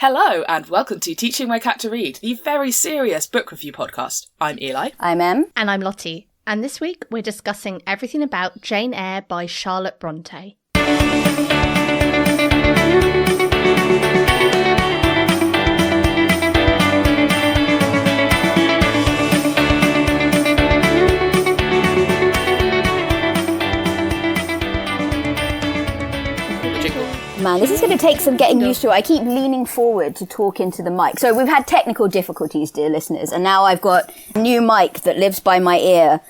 Hello and welcome to Teaching My Cat to Read, the very serious book review podcast. I'm Eli. I'm Em. And I'm Lottie. And this week we're discussing everything about Jane Eyre by Charlotte Brontë. Man, this is going to take some getting used to. I keep leaning forward to talk into the mic. So we've had technical difficulties, dear listeners, and now I've got a new mic that lives by my ear.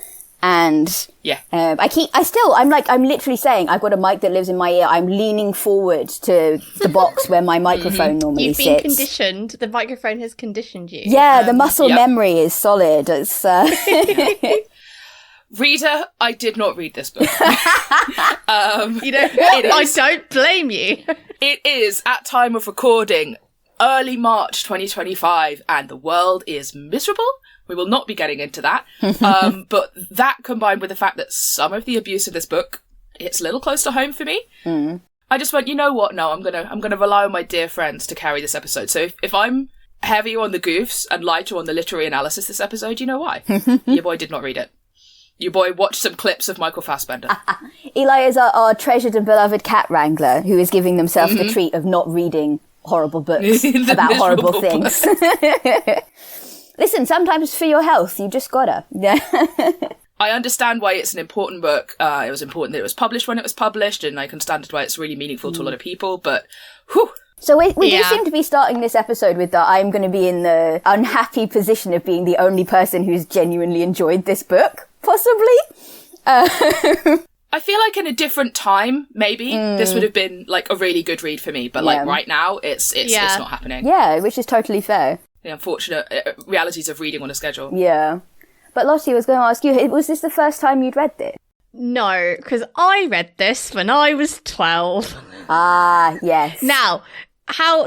And I'm literally saying I've got a mic that lives in my ear. I'm leaning forward to the box where my microphone normally sits. You've been conditioned. The microphone has conditioned you. Yeah, the muscle memory is solid. It's Reader, I did not read this book. I don't blame you. It is, at time of recording, early March 2025, and the world is miserable. We will not be getting into that. But that combined with the fact that some of the abuse of this book, it's a little close to home for me. Mm. I just went, you know what? No, I'm gonna rely on my dear friends to carry this episode. So if I'm heavier on the goofs and lighter on the literary analysis this episode, you know why? Your boy did not read it. Your boy watched some clips of Michael Fassbender. Eli is our treasured and beloved cat wrangler who is giving themselves the treat of not reading horrible books about horrible things. Listen, sometimes for your health, you just gotta. I understand why it's an important book. It was important that it was published when it was published, and I can stand why it's really meaningful to a lot of people, but whew. So we do seem to be starting this episode with that I'm going to be in the unhappy position of being the only person who's genuinely enjoyed this book, possibly. I feel like in a different time, maybe, this would have been like a really good read for me, but like right now, it's not happening. Yeah, which is totally fair. The unfortunate realities of reading on a schedule. Yeah. But Lottie, I was going to ask you, was this the first time you'd read this? No, because I read this when I was 12. Ah, yes. Now,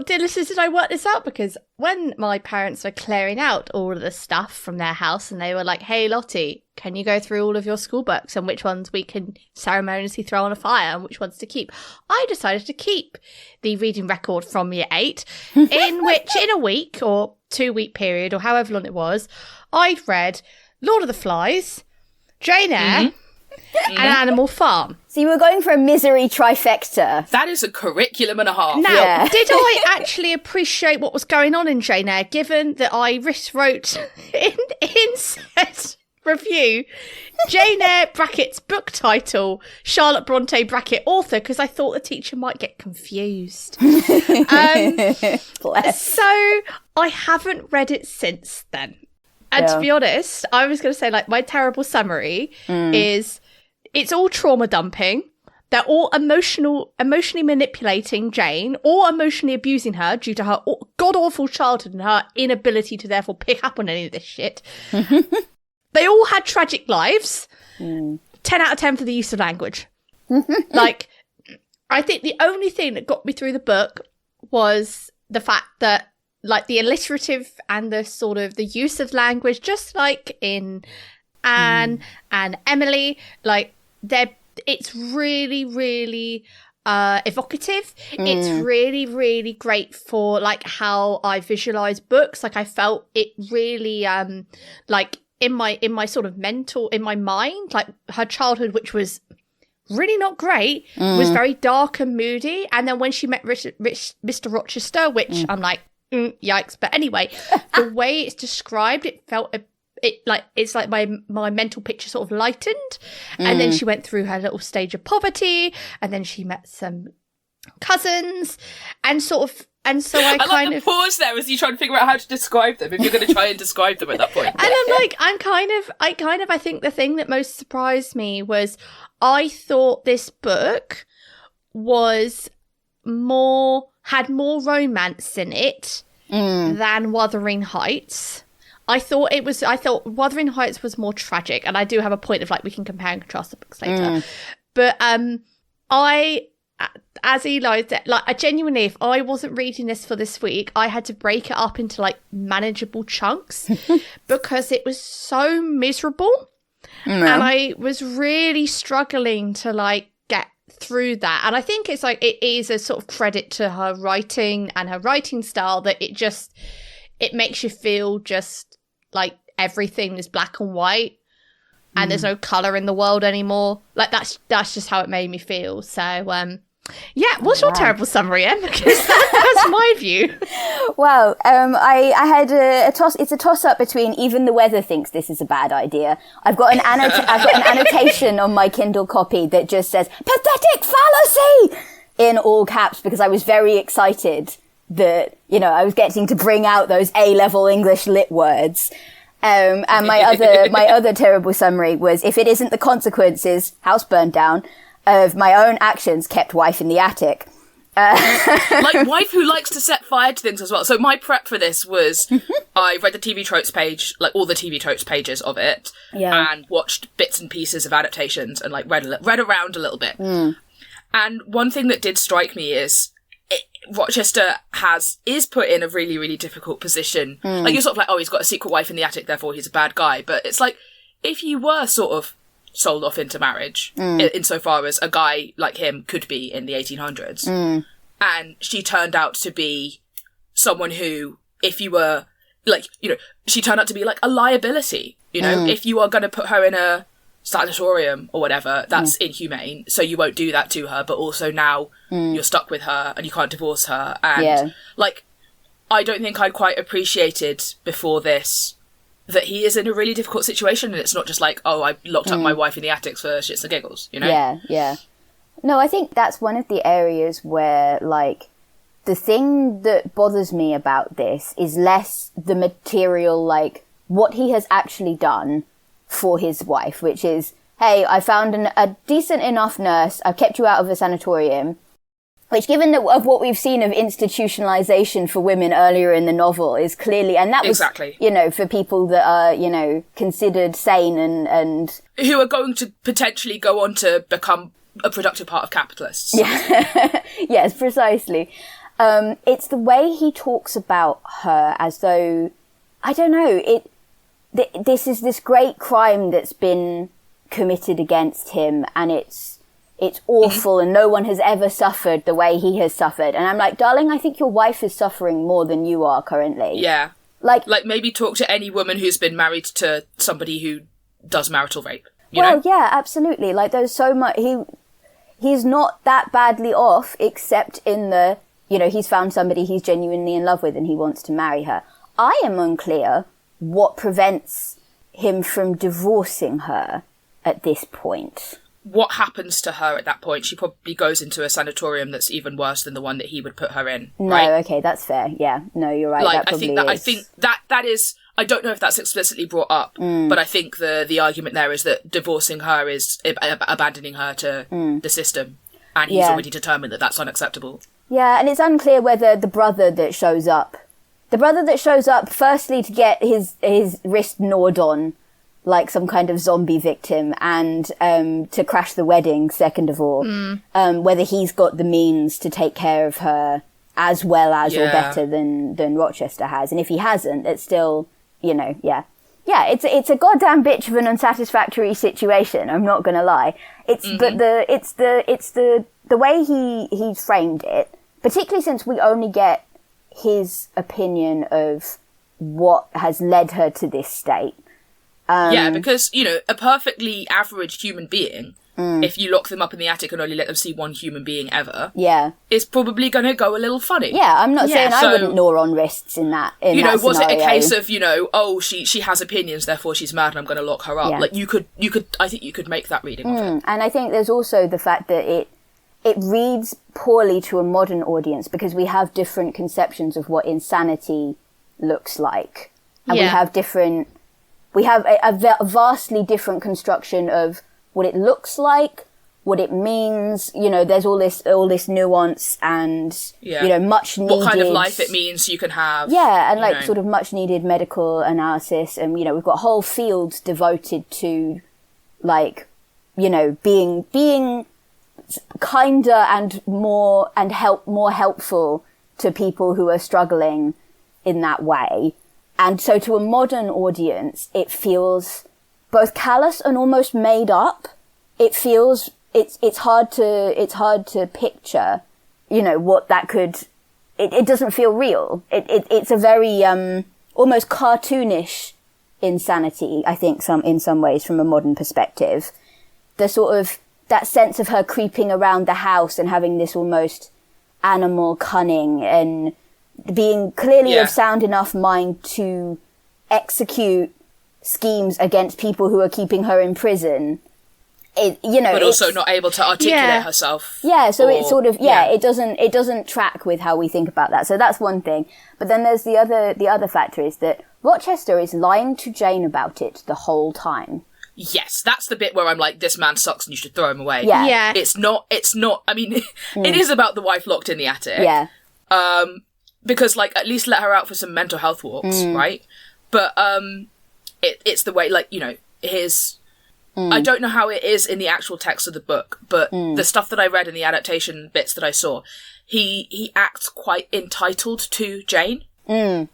dear listeners, did I work this out? Because when my parents were clearing out all of the stuff from their house and they were like, hey, Lottie, can you go through all of your school books and which ones we can ceremoniously throw on a fire and which ones to keep? I decided to keep the reading record from year 8, in which in a week or 2-week period or however long it was, I'd read Lord of the Flies, Jane Eyre, and Animal Farm. So you were going for a misery trifecta. That is a curriculum and a half. Now, did I actually appreciate what was going on in Jane Eyre, given that I wrote in said review, Jane Eyre brackets book title, Charlotte Brontë bracket author, because I thought the teacher might get confused. So I haven't read it since then. And to be honest, I was going to say, like, my terrible summary is it's all trauma dumping. They're all emotionally manipulating Jane, or emotionally abusing her due to her god-awful childhood and her inability to therefore pick up on any of this shit. They all had tragic lives. 10 out of 10 for the use of language. Like, I think the only thing that got me through the book was the fact that, like, the alliterative and the sort of the use of language, just like in Anne and Emily, like, it's really, really evocative. It's really, really great for, like, how I visualize books. Like, I felt it really, like, in my sort of in my mind, like, her childhood, which was really not great, was very dark and moody. And then when she met Mr. Rochester, which I'm like, yikes. But anyway, the way it's described, it felt it's like my mental picture sort of lightened. And then she went through her little stage of poverty, and then she met some cousins, and so I kind of pause there as you try to figure out how to describe them, if you're going to try and describe them at that point. And I'm like, I think the thing that most surprised me was I thought this book had more romance in it than Wuthering Heights. I thought Wuthering Heights was more tragic, and I do have a point of, like, we can compare and contrast the books later. But as Eli said, like, I genuinely, if I wasn't reading this for this week, I had to break it up into, like, manageable chunks because it was so miserable. And I was really struggling to, like, get through that. And I think it's like, it is a sort of credit to her writing and her writing style that it makes you feel just like everything is black and white and there's no colour in the world anymore. Like that's just how it made me feel. So, yeah, what's your terrible summary, Em? Because that's my view. Well, I had a toss. It's a toss-up between even the weather thinks this is a bad idea. I've got an annotation on my Kindle copy that just says "pathetic fallacy" in all caps because I was very excited that, you know, I was getting to bring out those A-level English lit words. And my other terrible summary was, if it isn't the consequences, house burned down, of my own actions, kept wife in the attic. Like wife who likes to set fire to things as well. So my prep for this was I read the TV tropes page, like all the TV tropes pages of it, and watched bits and pieces of adaptations and like read around a little bit. And one thing that did strike me is Rochester is put in a really, really difficult position. Like you're sort of like, oh, he's got a secret wife in the attic, therefore he's a bad guy. But it's like, if you were sort of sold off into marriage, insofar as a guy like him could be in the 1800s, and she turned out to be someone who, if you were, like, you know, she turned out to be like a liability, you know, if you are going to put her in a sanatorium or whatever, that's inhumane, so you won't do that to her, but also now you're stuck with her and you can't divorce her, and like, I don't think I'd quite appreciated before this that he is in a really difficult situation, and it's not just like, oh, I locked up my wife in the attic for shits and giggles, you know? Yeah. No, I think that's one of the areas where, like, the thing that bothers me about this is less the material, like, what he has actually done for his wife, which is, hey, I found a decent enough nurse, I've kept you out of a sanatorium, which, given of what we've seen of institutionalization for women earlier in the novel, is clearly, and that was, you know, for people that are, you know, considered sane and who are going to potentially go on to become a productive part of capitalists. Yeah. Yes, precisely. It's the way he talks about her as though, I don't know, this is this great crime that's been committed against him, and it's awful, and no one has ever suffered the way he has suffered. And I'm like, darling, I think your wife is suffering more than you are currently. Yeah. Like maybe talk to any woman who's been married to somebody who does marital rape. You know? Yeah, absolutely. Like, there's so much, he's not that badly off, except in the, you know, he's found somebody he's genuinely in love with and he wants to marry her. I am unclear what prevents him from divorcing her at this point. What happens to her at that point? She probably goes into a sanatorium that's even worse than the one that he would put her in. No, right? Okay, that's fair. Yeah, no, you're right. Like, that I think that is. I don't know if that's explicitly brought up, but I think the argument there is that divorcing her is abandoning her to the system, and he's already determined that that's unacceptable. Yeah, and it's unclear whether the brother that shows up, firstly to get his wrist gnawed on, like some kind of zombie victim, and to crash the wedding, second of all, whether he's got the means to take care of her as well as or better than Rochester has. And if he hasn't, it's still, you know, it's a goddamn bitch of an unsatisfactory situation, I'm not gonna lie. But the way he framed it, particularly since we only get his opinion of what has led her to this state. Because, you know, a perfectly average human being, if you lock them up in the attic and only let them see one human being ever, is probably going to go a little funny. Yeah, I'm not saying I wouldn't gnaw on wrists in that scenario. Was it a case of, you know, oh, she has opinions, therefore she's mad and I'm going to lock her up? Yeah. Like, I think you could make that reading of it. And I think there's also the fact that it reads poorly to a modern audience because we have different conceptions of what insanity looks like. And we have a vastly different construction of what it looks like, what it means. You know, there's all this nuance and, you know, much needed. What kind of life it means you can have. Yeah, and like sort of much needed medical analysis. And, you know, we've got whole fields devoted to, like, you know, being kinder and more helpful to people who are struggling in that way. And so to a modern audience, it feels both callous and almost made up. It feels it's hard to picture, you know, what that could. It doesn't feel real. It's a very almost cartoonish insanity, I think, in some ways, from a modern perspective. The sort of that sense of her creeping around the house and having this almost animal cunning and being clearly of sound enough mind to execute schemes against people who are keeping her in prison. But also not able to articulate herself. Yeah, so it's sort of it doesn't track with how we think about that. So that's one thing. But then there's the other factor is that Rochester is lying to Jane about it the whole time. Yes, that's the bit where I'm like, this man sucks and you should throw him away. Yeah. It's not, I mean, it is about the wife locked in the attic. Yeah. Because, like, at least let her out for some mental health walks, right? But, it's the way, like, you know, I don't know how it is in the actual text of the book, but the stuff that I read in the adaptation bits that I saw, he acts quite entitled to Jane. And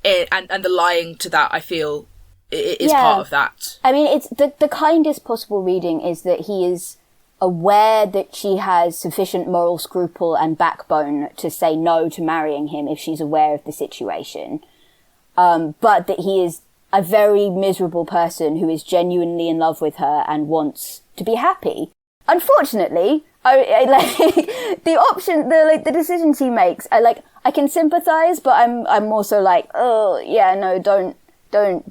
the lying to that, I feel, is part of that. I mean, it's the kindest possible reading is that he is aware that she has sufficient moral scruple and backbone to say no to marrying him if she's aware of the situation. But that he is a very miserable person who is genuinely in love with her and wants to be happy. Unfortunately, the decisions he makes, I can sympathize, but I'm also like, oh yeah, no, don't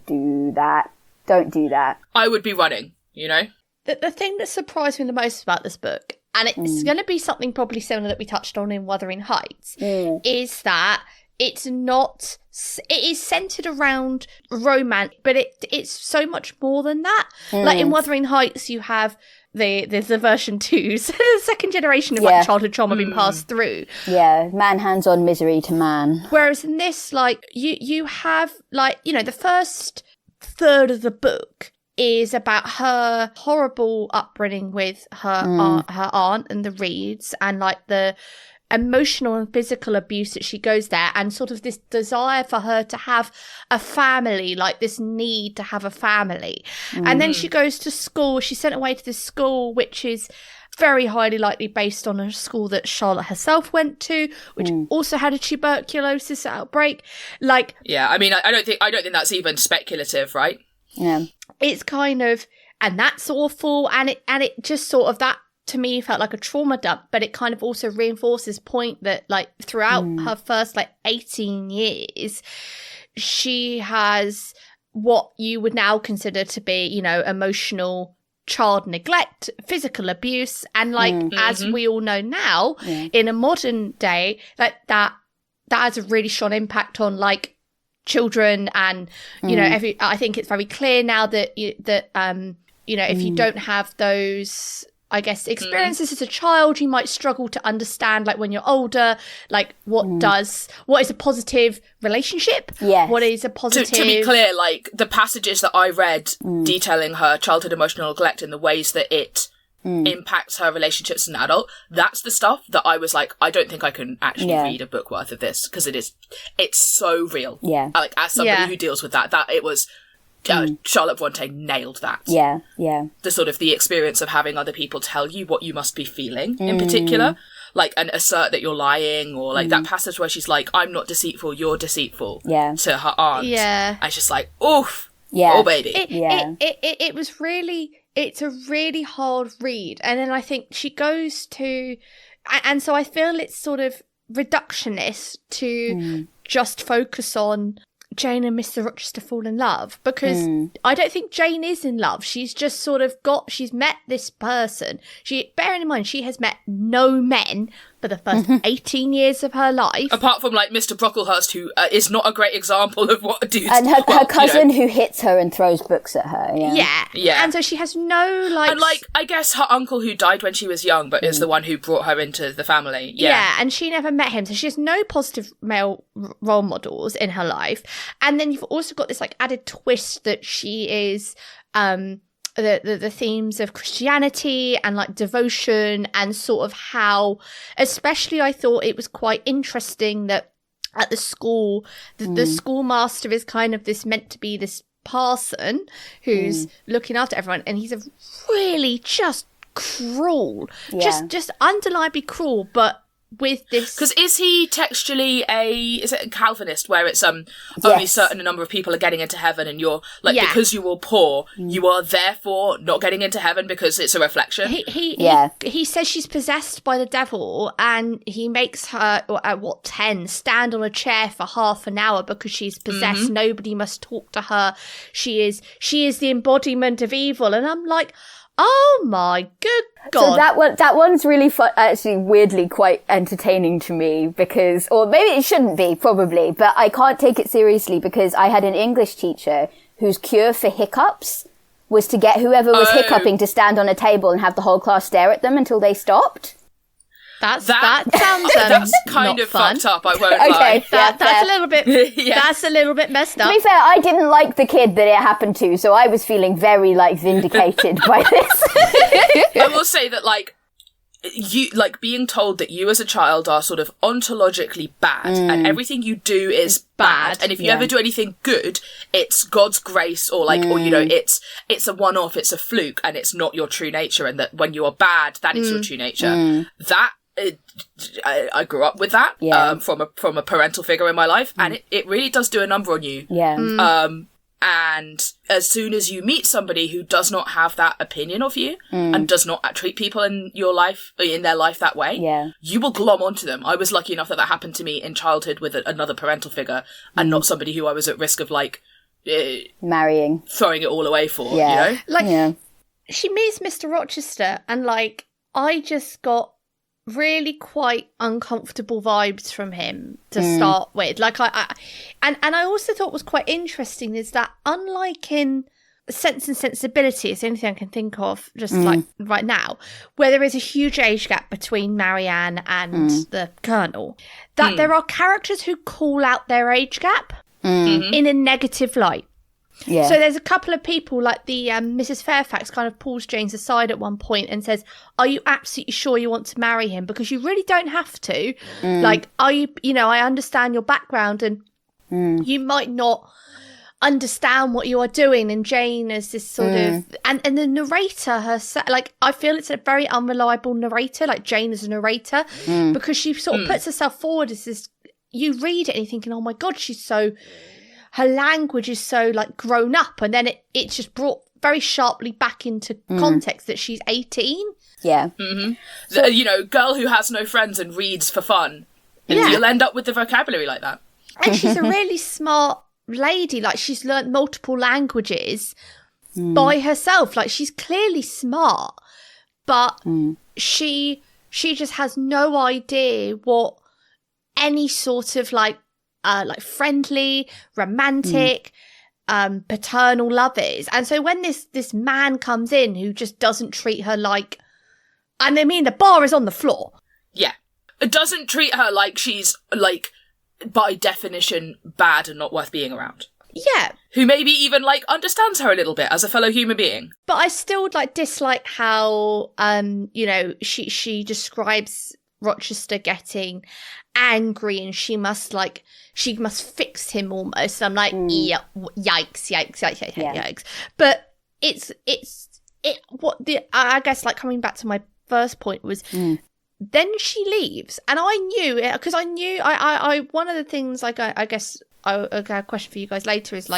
do that. Don't do that. I would be running, you know? The thing that surprised me the most about this book, and it's going to be something probably similar that we touched on in Wuthering Heights, is that it is centered around romance, but it's so much more than that. Like in Wuthering Heights, you have there's the version 2, so the second generation of like childhood trauma being passed through. Yeah, man hands on misery to man. Whereas in this, like you have like, you know, the first third of the book is about her horrible upbringing with her aunt and the Reeds, and like the emotional and physical abuse that she goes there, and sort of this desire for her to have a family, like this need to have a family. And then she goes to school. She's sent away to this school, which is very highly likely based on a school that Charlotte herself went to, which also had a tuberculosis outbreak. Like, yeah, I mean, I don't think that's even speculative, right? Yeah, it's kind of, and that's awful, and it just sort of, that to me felt like a trauma dump, but it kind of also reinforces point that like throughout her first like 18 years, she has what you would now consider to be, you know, emotional child neglect, physical abuse, and like as we all know now in a modern day, like that has a really strong impact on like children, and you know, I think it's very clear now that you know, if you don't have those, I guess, experiences as a child, you might struggle to understand, like when you're older, like what is a positive relationship? Yes. What is a positive... To be clear, like the passages that I read detailing her childhood emotional neglect and the ways that it impacts her relationships as an adult, that's the stuff that I was like, I don't think I can actually read a book worth of this, because it's so real. Yeah. Like, as somebody who deals with that it was... Charlotte Brontë nailed that. Yeah. The sort of the experience of having other people tell you what you must be feeling in particular, like, and assert that you're lying, or like that passage where she's like, I'm not deceitful, you're deceitful, to her aunt. Yeah. I was just like, oof. Yeah. Oh, baby. It was really, it's a really hard read. And then I think she goes to, and so I feel it's sort of reductionist to just focus on Jane and Mr. Rochester fall in love, because I don't think Jane is in love. She's just sort of she's met this person. Bearing in mind, she has met no men for the first 18 years of her life. Apart from, like, Mr. Brocklehurst, who is not a great example of what a dude's... And her cousin who hits her and throws books at her, Yeah. And so she has no, like... And, like, I guess her uncle who died when she was young, but is the one who brought her into the family. Yeah, and she never met him, so she has no positive male role models in her life. And then you've also got this, like, added twist that she is... the themes of Christianity and like devotion, and sort of how, especially I thought it was quite interesting that at the school, the schoolmaster is kind of this meant to be this parson who's looking after everyone, and he's a really just cruel. Yeah. Just undeniably cruel, but with this, because is he textually is it a Calvinist where it's only certain number of people are getting into heaven, and you're like, because you were poor, you are therefore not getting into heaven because it's a reflection. He says she's possessed by the devil, and he makes her at 10 stand on a chair for half an hour because she's possessed. Nobody must talk to her. She is the embodiment of evil, and I'm like, oh my good God. So that one's really fun, actually weirdly quite entertaining to me because, or maybe it shouldn't be, probably, but I can't take it seriously because I had an English teacher whose cure for hiccups was to get whoever was hiccuping to stand on a table and have the whole class stare at them until they stopped. That sounds that's kind of fun. Fucked up, I won't lie. That's a little bit that's a little bit messed up. To be fair, I didn't like the kid that it happened to, so I was feeling very vindicated by this. I will say that you being told that you as a child are sort of ontologically bad and everything you do is bad, and if you ever do anything good, it's God's grace or it's a one-off, it's a fluke, and it's not your true nature, and that when you are bad, that is your true nature. That I grew up with that from a parental figure in my life, and it really does do a number on you. And as soon as you meet somebody who does not have that opinion of you and does not treat people in their life that way, you will glom onto them. I was lucky enough that happened to me in childhood with another parental figure and not somebody who I was at risk of marrying, throwing it all away for, you know? She meets Mr. Rochester, and I just got really quite uncomfortable vibes from him to start with. And I also thought was quite interesting is that, unlike in Sense and Sensibility, it's the only thing I can think of just right now, where there is a huge age gap between Marianne and the Colonel, that there are characters who call out their age gap in a negative light. So there's a couple of people, like the Mrs. Fairfax kind of pulls Jane's aside at one point and says, are you absolutely sure you want to marry him? Because you really don't have to. Are you, I understand your background and you might not understand what you are doing. And Jane is this sort of, and the narrator herself, I feel it's a very unreliable narrator, Jane is a narrator, because she sort of puts herself forward as this, you read it and you're thinking, oh my God, her language is so grown up, and then it's just brought very sharply back into context that she's 18. So, girl who has no friends and reads for fun. And you'll end up with the vocabulary like that. And she's a really smart lady. She's learnt multiple languages by herself. She's clearly smart, but she just has no idea what any sort of friendly, romantic, paternal love is. And so when this man comes in who just doesn't treat her and I mean the bar is on the floor. Yeah. It doesn't treat her like she's by definition bad and not worth being around. Yeah. Who maybe even understands her a little bit as a fellow human being. But I still dislike how she describes Rochester getting angry and she must fix him almost. I'm yikes. But I guess coming back to my first point was then she leaves, and I knew it because I one of the things I guess I got a question for you guys later is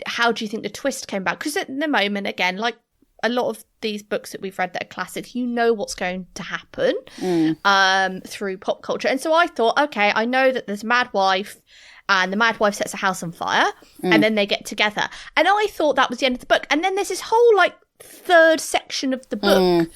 how do you think the twist came about? Because at the moment, again, a lot of these books that we've read that are classics, you know what's going to happen through pop culture. And so I thought, okay, I know that there's a mad wife and the mad wife sets a house on fire and then they get together. And I thought that was the end of the book. And then there's this whole third section of the book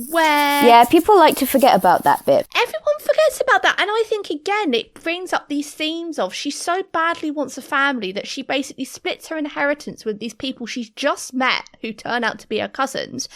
where... Yeah, people like to forget about that bit. Everyone forgets about that. And I think, again, it brings up these themes of she so badly wants a family that she basically splits her inheritance with these people she's just met who turn out to be her cousins.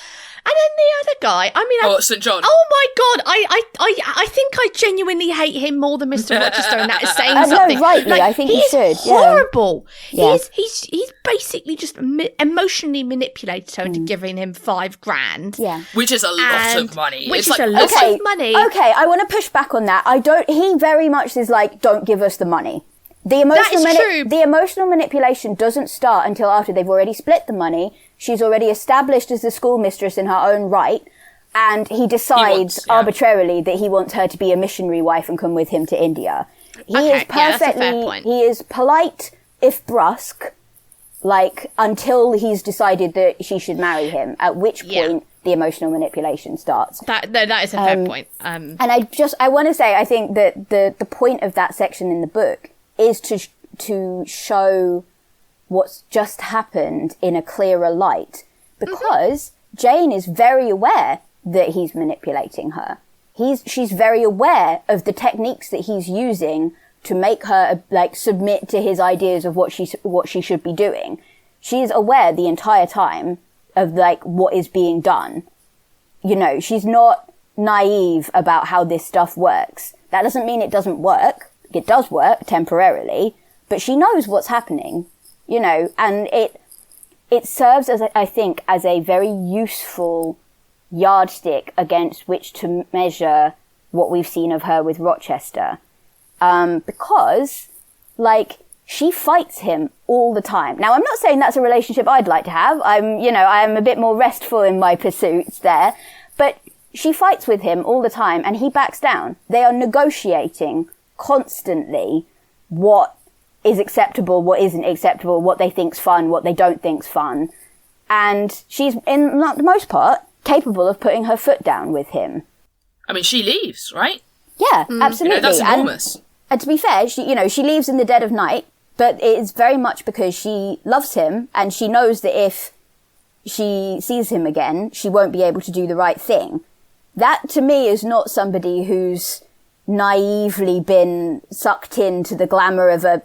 And then the other guy, St. John. Oh my God, I think I genuinely hate him more than Mr. Rochester, and that is saying something. No, rightly, I think he should. Horrible. Yeah. He's basically just emotionally manipulated her into giving him $5,000. Yeah. Which is a lot of money. Which is a lot of money. Okay, I want to push back on that. He very much is don't give us the money. The emotional manipulation doesn't start until after they've already split the money. She's already established as the schoolmistress in her own right. And he decides arbitrarily that he wants her to be a missionary wife and come with him to India. He is polite, if brusque, like, until he's decided that she should marry him, at which point the emotional manipulation starts. That is a fair point. And I want to say, I think that the point of that section in the book is to show what's just happened in a clearer light, because Jane is very aware that he's manipulating her. She's very aware of the techniques that he's using to make her like submit to his ideas of what she should be doing. She is aware the entire time of like what is being done. You know, she's not naive about how this stuff works. That doesn't mean it doesn't work. It does work temporarily, but she knows what's happening, you know, and it serves as, I think, as a very useful yardstick against which to measure what we've seen of her with Rochester. Because, like, she fights him all the time. Now, I'm not saying that's a relationship I'd like to have. I'm a bit more restful in my pursuits there. But she fights with him all the time and he backs down. They are negotiating constantly what is acceptable, what isn't acceptable, what they think's fun, what they don't think's fun. And she's, in the most part, capable of putting her foot down with him. I mean, she leaves, right? Yeah, absolutely. You know, that's enormous. And to be fair, she leaves in the dead of night, but it is very much because she loves him and she knows that if she sees him again, she won't be able to do the right thing. That, to me, is not somebody who's naively been sucked into the glamour of a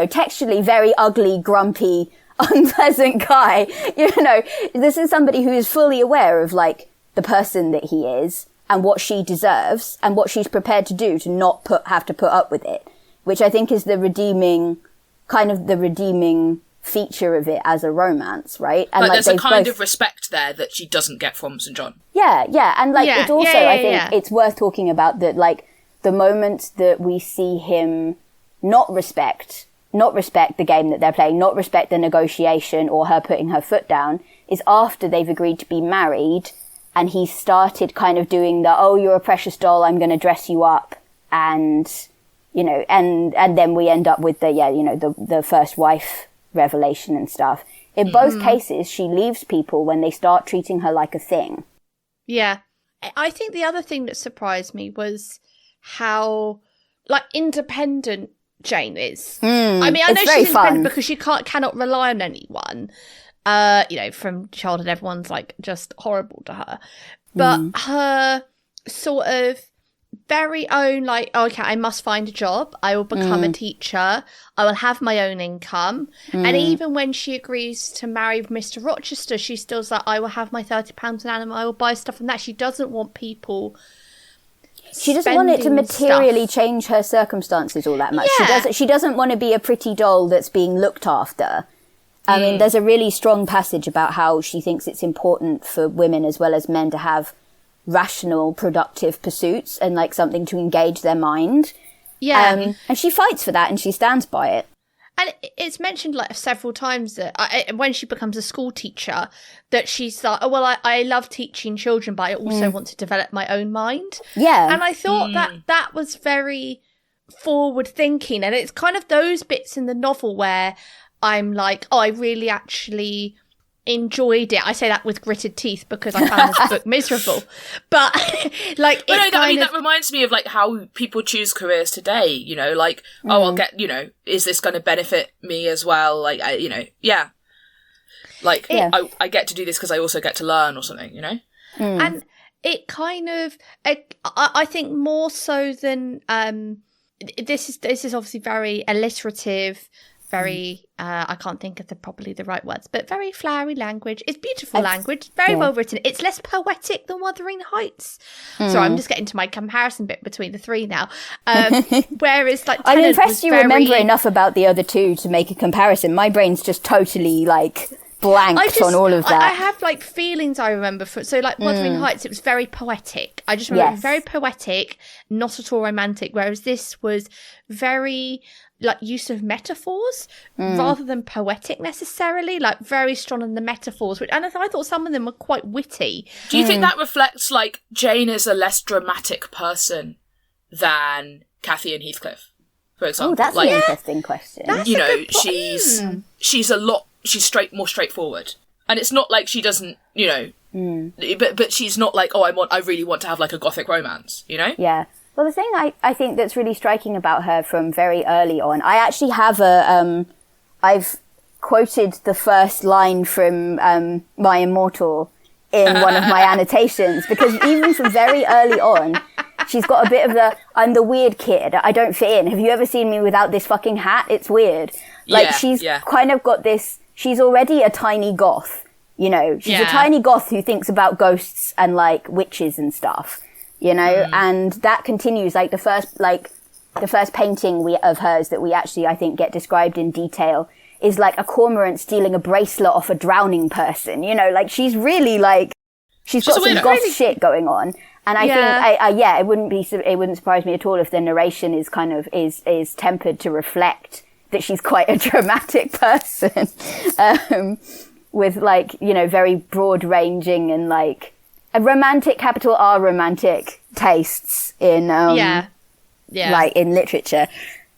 textually very ugly, grumpy, unpleasant guy. You know, this is somebody who is fully aware of, like, the person that he is and what she deserves and what she's prepared to do to not have to put up with it, which I think is the redeeming feature of it as a romance, right? And like there's a kind of respect there that she doesn't get from St. John. Yeah, and like it's also, I think it's worth talking about that, like, the moment that we see him not respect the game that they're playing, not respect the negotiation or her putting her foot down, is after they've agreed to be married and he started kind of doing the, oh, you're a precious doll, I'm going to dress you up, and, you know, and then we end up with the first wife revelation and stuff. In both cases, she leaves people when they start treating her like a thing. Yeah. I think the other thing that surprised me was how, like, independent Jane is. I mean, I know she's independent because she cannot rely on anyone. From childhood, everyone's, like, just horrible to her. But her sort of very own, like, oh, okay, I must find a job. I will become a teacher. I will have my own income. And even when she agrees to marry Mr. Rochester, she's still like, I will have my £30 an annum. I will buy stuff from that. She doesn't want people. She doesn't want it to materially change her circumstances all that much. Yeah. She doesn't want to be a pretty doll that's being looked after. I mean, there's a really strong passage about how she thinks it's important for women as well as men to have rational, productive pursuits and, like, something to engage their mind. Yeah. And she fights for that and she stands by it. And it's mentioned, like, several times that when she becomes a school teacher, that she's like, oh, well, I love teaching children, but I also want to develop my own mind. Yeah. And I thought that was very forward thinking. And it's kind of those bits in the novel where I'm like, oh, I really actually enjoyed it. I say that with gritted teeth because I found this book miserable. But, like, that reminds me of, like, how people choose careers today, you know, like, oh, I'll get, you know, is this going to benefit me as well? Like, I get to do this because I also get to learn or something, you know? And it kind of, I think more so than, this is obviously very alliterative, very, I can't think of the right words, but very flowery language. It's beautiful language, very well written. It's less poetic than Wuthering Heights. So I'm just getting to my comparison bit between the three now. Whereas, like, I'm impressed you remember enough about the other two to make a comparison. My brain's just totally, like, blanked on all of that. I have, like, feelings I remember. So, like, Wuthering Heights, it was very poetic. I just remember it was very poetic, not at all romantic, whereas this was very like use of metaphors rather than poetic necessarily, like very strong in the metaphors, and I thought some of them were quite witty. Do you think that reflects like Jane is a less dramatic person than Cathy and Heathcliff, for example? Oh, that's like, an interesting question. You know, she's more straightforward, and it's not like she doesn't, you know, but she's not like, oh, I really want to have like a Gothic romance, you know? Yeah. Well, the thing I think that's really striking about her from very early on, I actually have I've quoted the first line from My Immortal in one of my annotations, because even from very early on, she's got a bit of I'm the weird kid, I don't fit in. Have you ever seen me without this fucking hat? It's weird. Like, she's kind of got this, she's already a tiny goth, you know? She's a tiny goth who thinks about ghosts and, like, witches and stuff. You know, and that continues, like the first painting of hers that we actually, I think, get described in detail is like a cormorant stealing a bracelet off a drowning person. You know, like she's really like, she's got some goth shit going on. And I think, it wouldn't surprise me at all if the narration is kind of, is tempered to reflect that she's quite a dramatic person, with like, you know, very broad ranging and like, a romantic, capital R romantic tastes in, like in literature.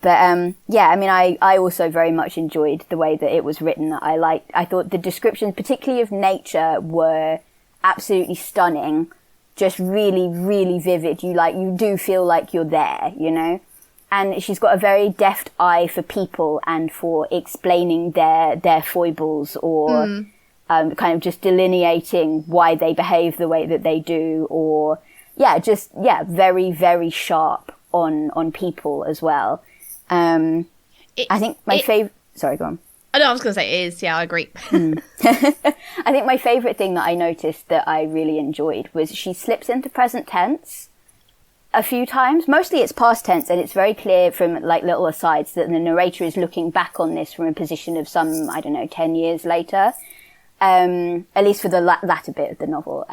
But, I mean, I also very much enjoyed the way that it was written. I thought the descriptions, particularly of nature, were absolutely stunning. Just really, really vivid. You do feel like you're there, you know? And she's got a very deft eye for people and for explaining their foibles or, kind of just delineating why they behave the way that they do, or very, very sharp on people as well. I think my favorite. Sorry, go on. I know, I was going to say it is. Yeah, I agree. I think my favorite thing that I noticed that I really enjoyed was she slips into present tense a few times. Mostly it's past tense, and it's very clear from like little asides that the narrator is looking back on this from a position of some, 10 years later. At least for the latter bit of the novel.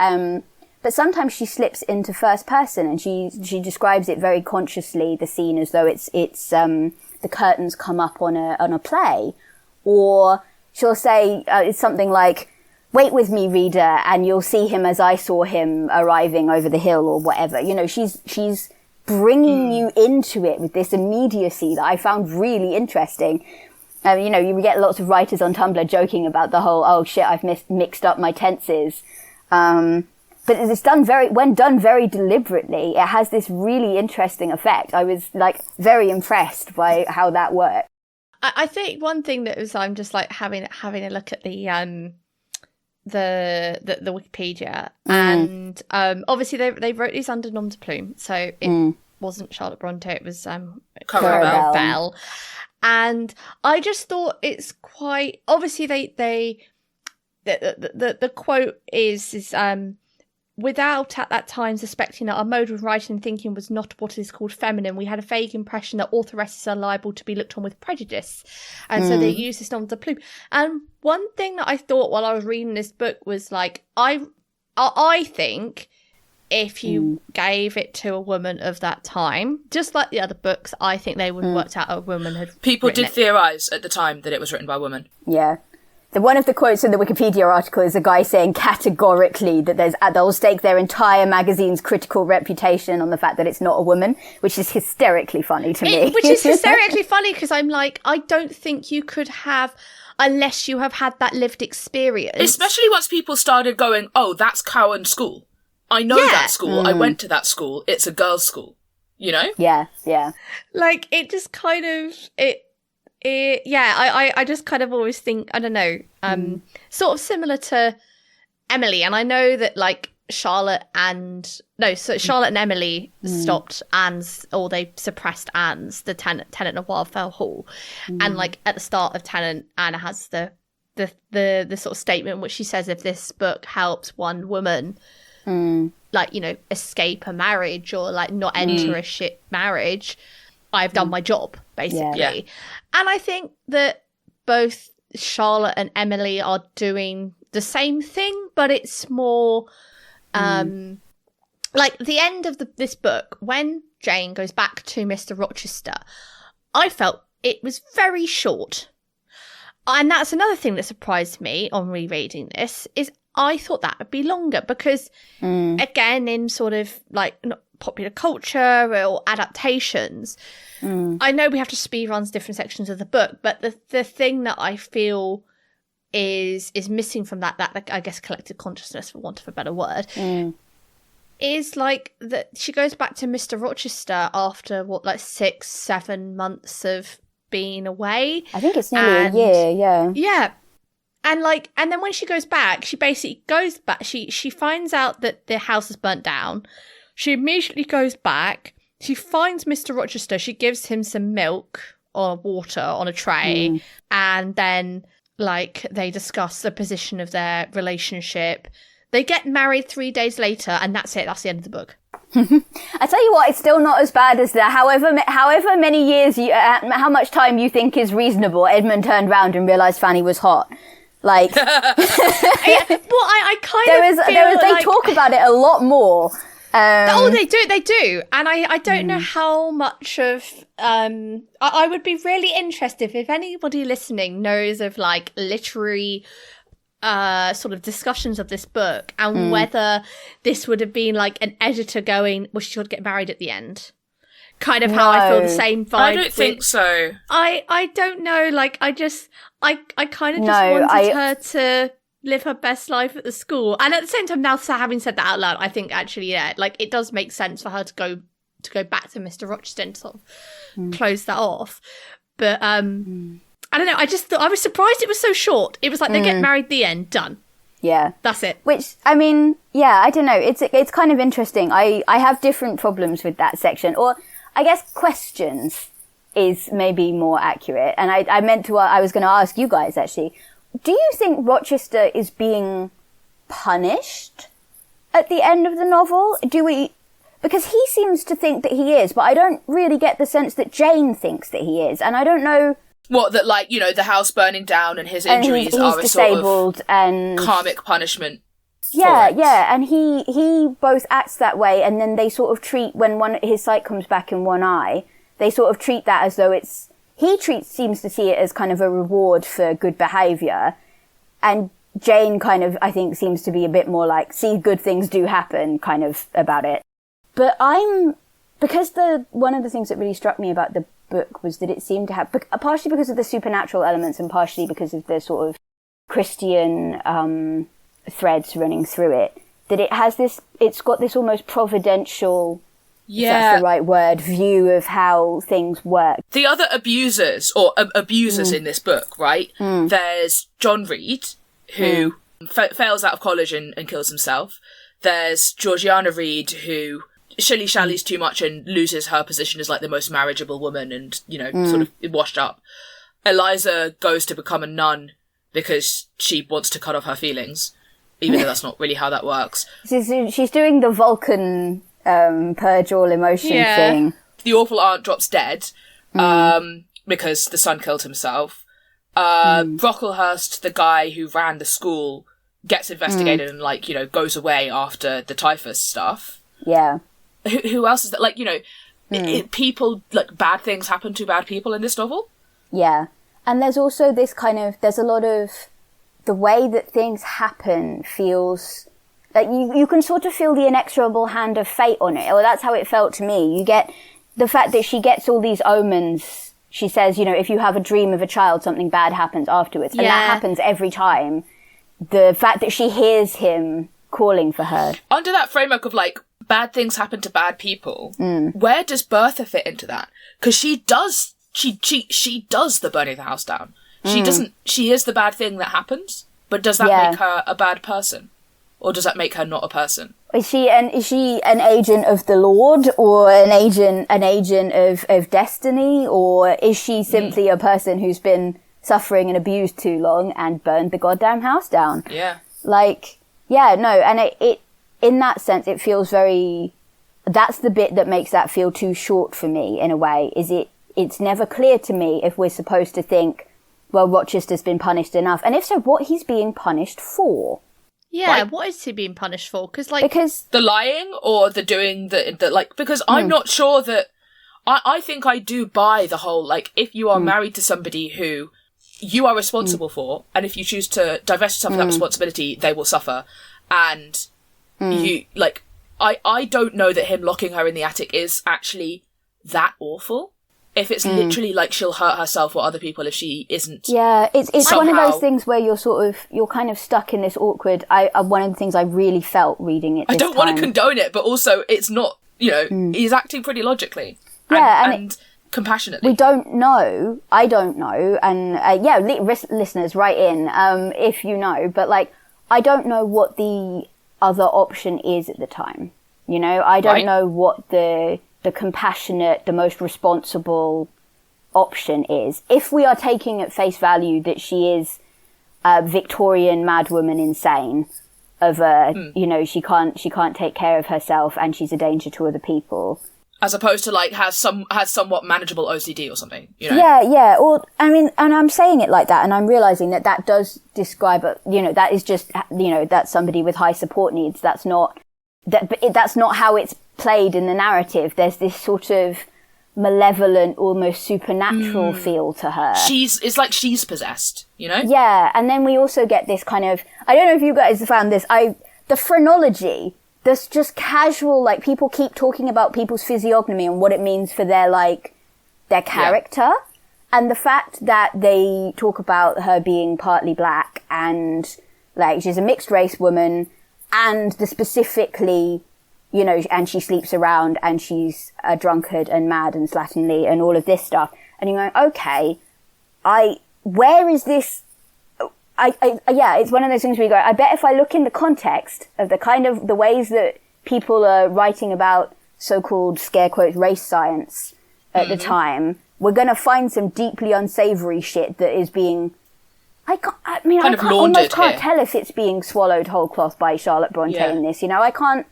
But sometimes she slips into first person, and she describes it very consciously, the scene, as though it's the curtains come up on a play. Or she'll say, it's something like, wait with me, reader, and you'll see him as I saw him arriving over the hill, or whatever. You know, she's bringing you into it with this immediacy that I found really interesting. You know, you get lots of writers on Tumblr joking about the whole, oh shit, I've mixed up my tenses. But it's when done very deliberately, it has this really interesting effect. I was like very impressed by how that worked. I think one thing that was, I'm just like having a look at the Wikipedia, and obviously they wrote these under nom de plume, so it wasn't Charlotte Brontë, it was Clara Bell. And I just thought it's quite, obviously the quote is without at that time suspecting that our mode of writing and thinking was not what is called feminine, we had a vague impression that authoresses are liable to be looked on with prejudice. And so they use this nom de plume. And one thing that I thought while I was reading this book was like, I think if you gave it to a woman of that time, just like the other books, I think they would have worked out a woman had People did theorise at the time that it was written by a woman. Yeah. One of the quotes in the Wikipedia article is a guy saying categorically that they'll stake their entire magazine's critical reputation on the fact that it's not a woman, which is hysterically funny to me. Which is hysterically funny because I'm like, I don't think you could have, unless you have had that lived experience. Especially once people started going, oh, that's Cowan School. I know that school. I went to that school. It's a girls' school. You know? Yeah, yeah. Like, it just kind of... I just kind of always think, I don't know, sort of similar to Emily. And I know that, like, Charlotte and Emily stopped Anne's, or they suppressed Anne's, the Tenant of Wildfell Hall. And, like, at the start of Tenant, Anna has the sort of statement which she says, if this book helps one woman... like, you know, escape a marriage or like not enter a shit marriage, I've done my job, basically. Yeah. And I think that both Charlotte and Emily are doing the same thing, but it's more like the end of this book, when Jane goes back to Mr. Rochester, I felt it was very short. And that's another thing that surprised me on rereading this, is I thought that would be longer because, again, in sort of like popular culture or adaptations, I know we have to speed runs different sections of the book, but the thing that I feel is missing from that I guess collective consciousness, for want of a better word, is like that she goes back to Mr. Rochester after 6-7 months of being away. I think it's nearly a year, yeah. And then when she goes back, she basically goes back, she finds out that the house is burnt down. She immediately goes back, she finds Mr. Rochester, she gives him some milk or water on a tray, and then they discuss the position of their relationship. They get married 3 days later, and that's it. That's the end of the book. I tell you what, it's still not as bad as that. However many years, how much time you think is reasonable, Edmund turned round and realised Fanny was hot. I kind of feel they talk about it a lot more. They do. And I don't know how much of... I would be really interested if anybody listening knows of literary... sort of discussions of this book and whether this would have been an editor going, well, she should get married at the end. Kind of how I feel the same vibe. I don't think so. I don't know. I kind of just wanted her to live her best life at the school. And at the same time, now having said that out loud, I think actually, yeah, it does make sense for her to go back to Mr. Rochester and sort of close that off. But, I don't know. I just thought I was surprised it was so short. It was they get married, the end, done. Yeah, that's it. Which I mean, yeah, I don't know. It's kind of interesting. I have different problems with that section, or I guess questions is maybe more accurate. And I was going to ask you guys actually. Do you think Rochester is being punished at the end of the novel? Because he seems to think that he is, but I don't really get the sense that Jane thinks that he is, and I don't know. What, that the house burning down and his injuries are a disabled sort of and karmic punishment. Yeah, and he both acts that way, and then they sort of treat, when his sight comes back in one eye, they sort of treat that as though seems to see it as kind of a reward for good behaviour, and Jane kind of, I think, seems to be a bit more see good things do happen kind of about it. But because one of the things that really struck me about the book was that it seemed to have, partially because of the supernatural elements and partially because of the sort of Christian threads running through it, that it's got this almost providential, if that's the right word, view of how things work. The other abusers in this book, right? There's John Reed, who fails out of college and kills himself. There's Georgiana Reed, who shilly-shallies too much and loses her position as the most marriageable woman and, sort of washed up. Eliza goes to become a nun because she wants to cut off her feelings, even though that's not really how that works. She's doing the Vulcan purge all emotion thing. The awful aunt drops dead because the son killed himself. Brocklehurst, the guy who ran the school, gets investigated and goes away after the typhus stuff. Yeah. Who else is that? People, bad things happen to bad people in this novel. Yeah. And there's also this there's a lot of, the way that things happen feels you can sort of feel the inexorable hand of fate on it. Or that's how it felt to me. You get the fact that she gets all these omens. She says, if you have a dream of a child, something bad happens afterwards. And that happens every time. The fact that she hears him calling for her. Under that framework of bad things happen to bad people, where does Bertha fit into that? Because she does the burning the house down. She is the bad thing that happens, but does that make her a bad person? Or does that make her not a person? Is she an agent of the Lord, or an agent of destiny, or is she simply a person who's been suffering and abused too long and burned the goddamn house down? Yeah. And it in that sense, it feels very, that's the bit that makes that feel too short for me, in a way, it's never clear to me if we're supposed to think, well, Rochester's been punished enough. And if so, what he's being punished for. Yeah, what is he being punished for? Because the lying or the doing because I'm not sure that, I think I do buy the whole, like, if you are married to somebody who you are responsible for, and if you choose to divest yourself of that responsibility, they will suffer. And you, like, I don't know that him locking her in the attic is actually that awful. If it's literally like she'll hurt herself or other people if she isn't. Yeah, it's somehow... one of those things where you're kind of stuck in this awkward. One of the things I really felt reading it. I don't want to condone it, but also it's not. He's acting pretty logically. And compassionately. We don't know. I don't know, and listeners, write in if you know. But like, I don't know what the other option is at the time. I don't know what the compassionate, the most responsible option is. If we are taking at face value that she is a Victorian madwoman insane, she can't take care of herself and she's a danger to other people. As opposed to like has somewhat manageable OCD or something, Yeah. Or and I'm saying it like that, and I'm realizing that does describe that is just that's somebody with high support needs. That's not how it's played in the narrative. There's this sort of malevolent, almost supernatural feel to her. It's like she's possessed, Yeah, and then we also get this kind of, I don't know if you guys found this, the phrenology, this just casual, like, people keep talking about people's physiognomy and what it means for their character. Yeah. And the fact that they talk about her being partly black and, like, she's a mixed race woman, and the specifically, and she sleeps around and she's a drunkard and mad and slatternly and all of this stuff. And you're going, okay, where is this? It's one of those things where you go, I bet if I look in the context of the ways that people are writing about so-called scare quotes race science at the time, we're going to find some deeply unsavory shit that is being, I can't tell if it's being swallowed whole cloth by Charlotte Brontë in this, I can't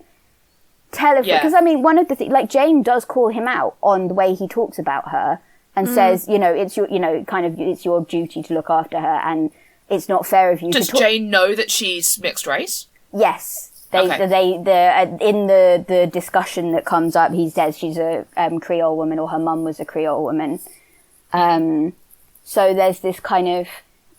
tell if, because one of the things, like, Jane does call him out on the way he talks about her and says, it's your, it's your duty to look after her and it's not fair of you. Does Jane know that she's mixed race? Yes. In the discussion that comes up, he says she's a Creole woman, or her mum was a Creole woman. So there's this kind of,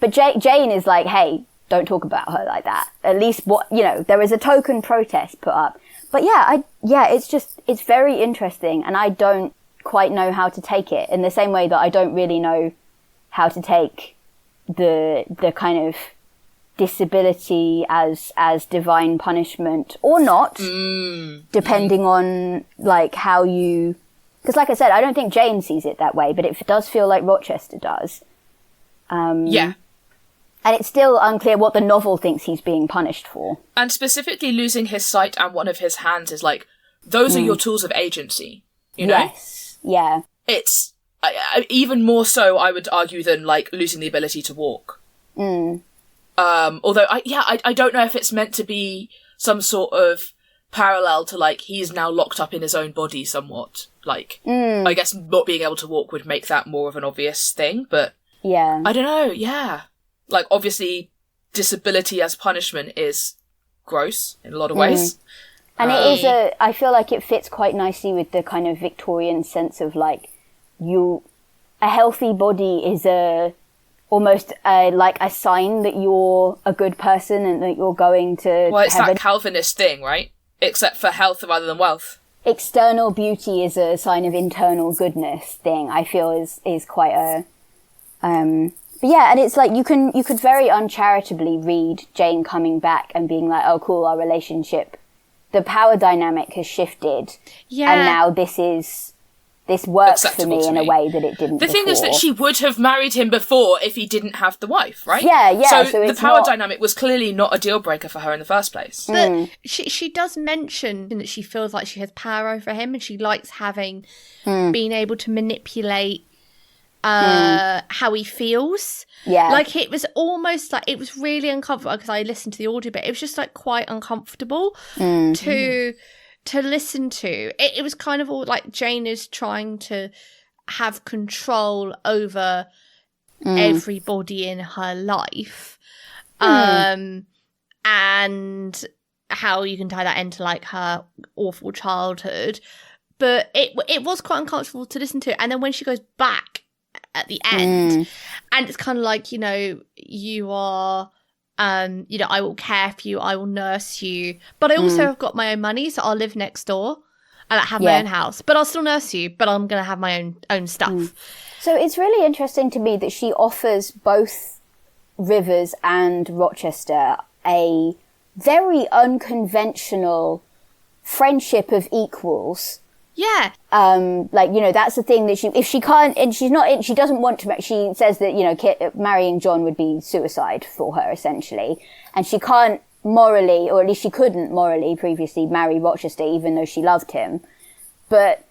but Jane is like, hey, don't talk about her like that. At least there is a token protest put up. But it's very interesting, and I don't quite know how to take it in the same way that I don't really know how to take the kind of disability as divine punishment or not, depending on like how you, because like I said, I don't think Jane sees it that way, but it does feel like Rochester does. And it's still unclear what the novel thinks he's being punished for. And specifically losing his sight and one of his hands is like, those are your tools of agency, Yes, yeah. It's even more so, I would argue, than like losing the ability to walk. Although I don't know if it's meant to be some sort of parallel to like he's now locked up in his own body somewhat. Like I guess not being able to walk would make that more of an obvious thing, but I don't know. Yeah, like obviously disability as punishment is gross in a lot of ways. And it is I feel like it fits quite nicely with the kind of Victorian sense of like, a healthy body is almost like a sign that you're a good person and that you're going to. Well, it's that Calvinist thing, right? Except for health rather than wealth. External beauty is a sign of internal goodness thing. I feel is quite a. But yeah, and it's like you could very uncharitably read Jane coming back and being like, "Oh, cool, our relationship, the power dynamic has shifted, and now this works for me in a way that it didn't. The thing is that she would have married him before if he didn't have the wife, right? Yeah. So the power dynamic was clearly not a deal breaker for her in the first place. But she does mention that she feels like she has power over him, and she likes having being able to manipulate how he feels. Yeah, like it was almost like it was really uncomfortable because I listened to the audio bit. It was just like quite uncomfortable to listen to. It was kind of all like Jane is trying to have control over everybody in her life, and how you can tie that into like her awful childhood. but it was quite uncomfortable to listen to. And then when she goes back at the end, and it's kind of like, you are, I will care for you, I will nurse you, but I also have got my own money, so I'll live next door and I have my own house, but I'll still nurse you, but I'm going to have my own stuff. So it's really interesting to me that she offers both Rivers and Rochester a very unconventional friendship of equals. Yeah. That's the thing that she doesn't want to, she says that, marrying John would be suicide for her, essentially. And she can't morally, or at least she couldn't morally previously marry Rochester, even though she loved him. But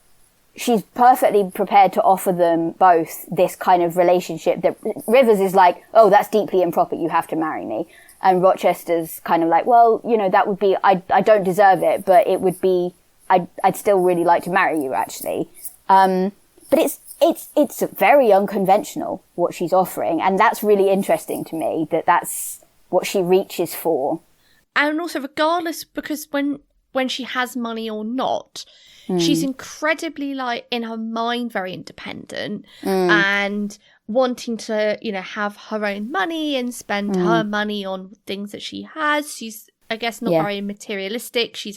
she's perfectly prepared to offer them both this kind of relationship that Rivers is like, oh, that's deeply improper, you have to marry me. And Rochester's kind of like, well, that would be, I don't deserve it, but it would be, I'd still really like to marry you, actually. But it's very unconventional what she's offering, and that's really interesting to me, that's what she reaches for. And also, regardless, because when she has money or not, she's incredibly, in her mind, very independent and wanting to, have her own money and spend her money on things that she has. She's, I guess, not very materialistic. She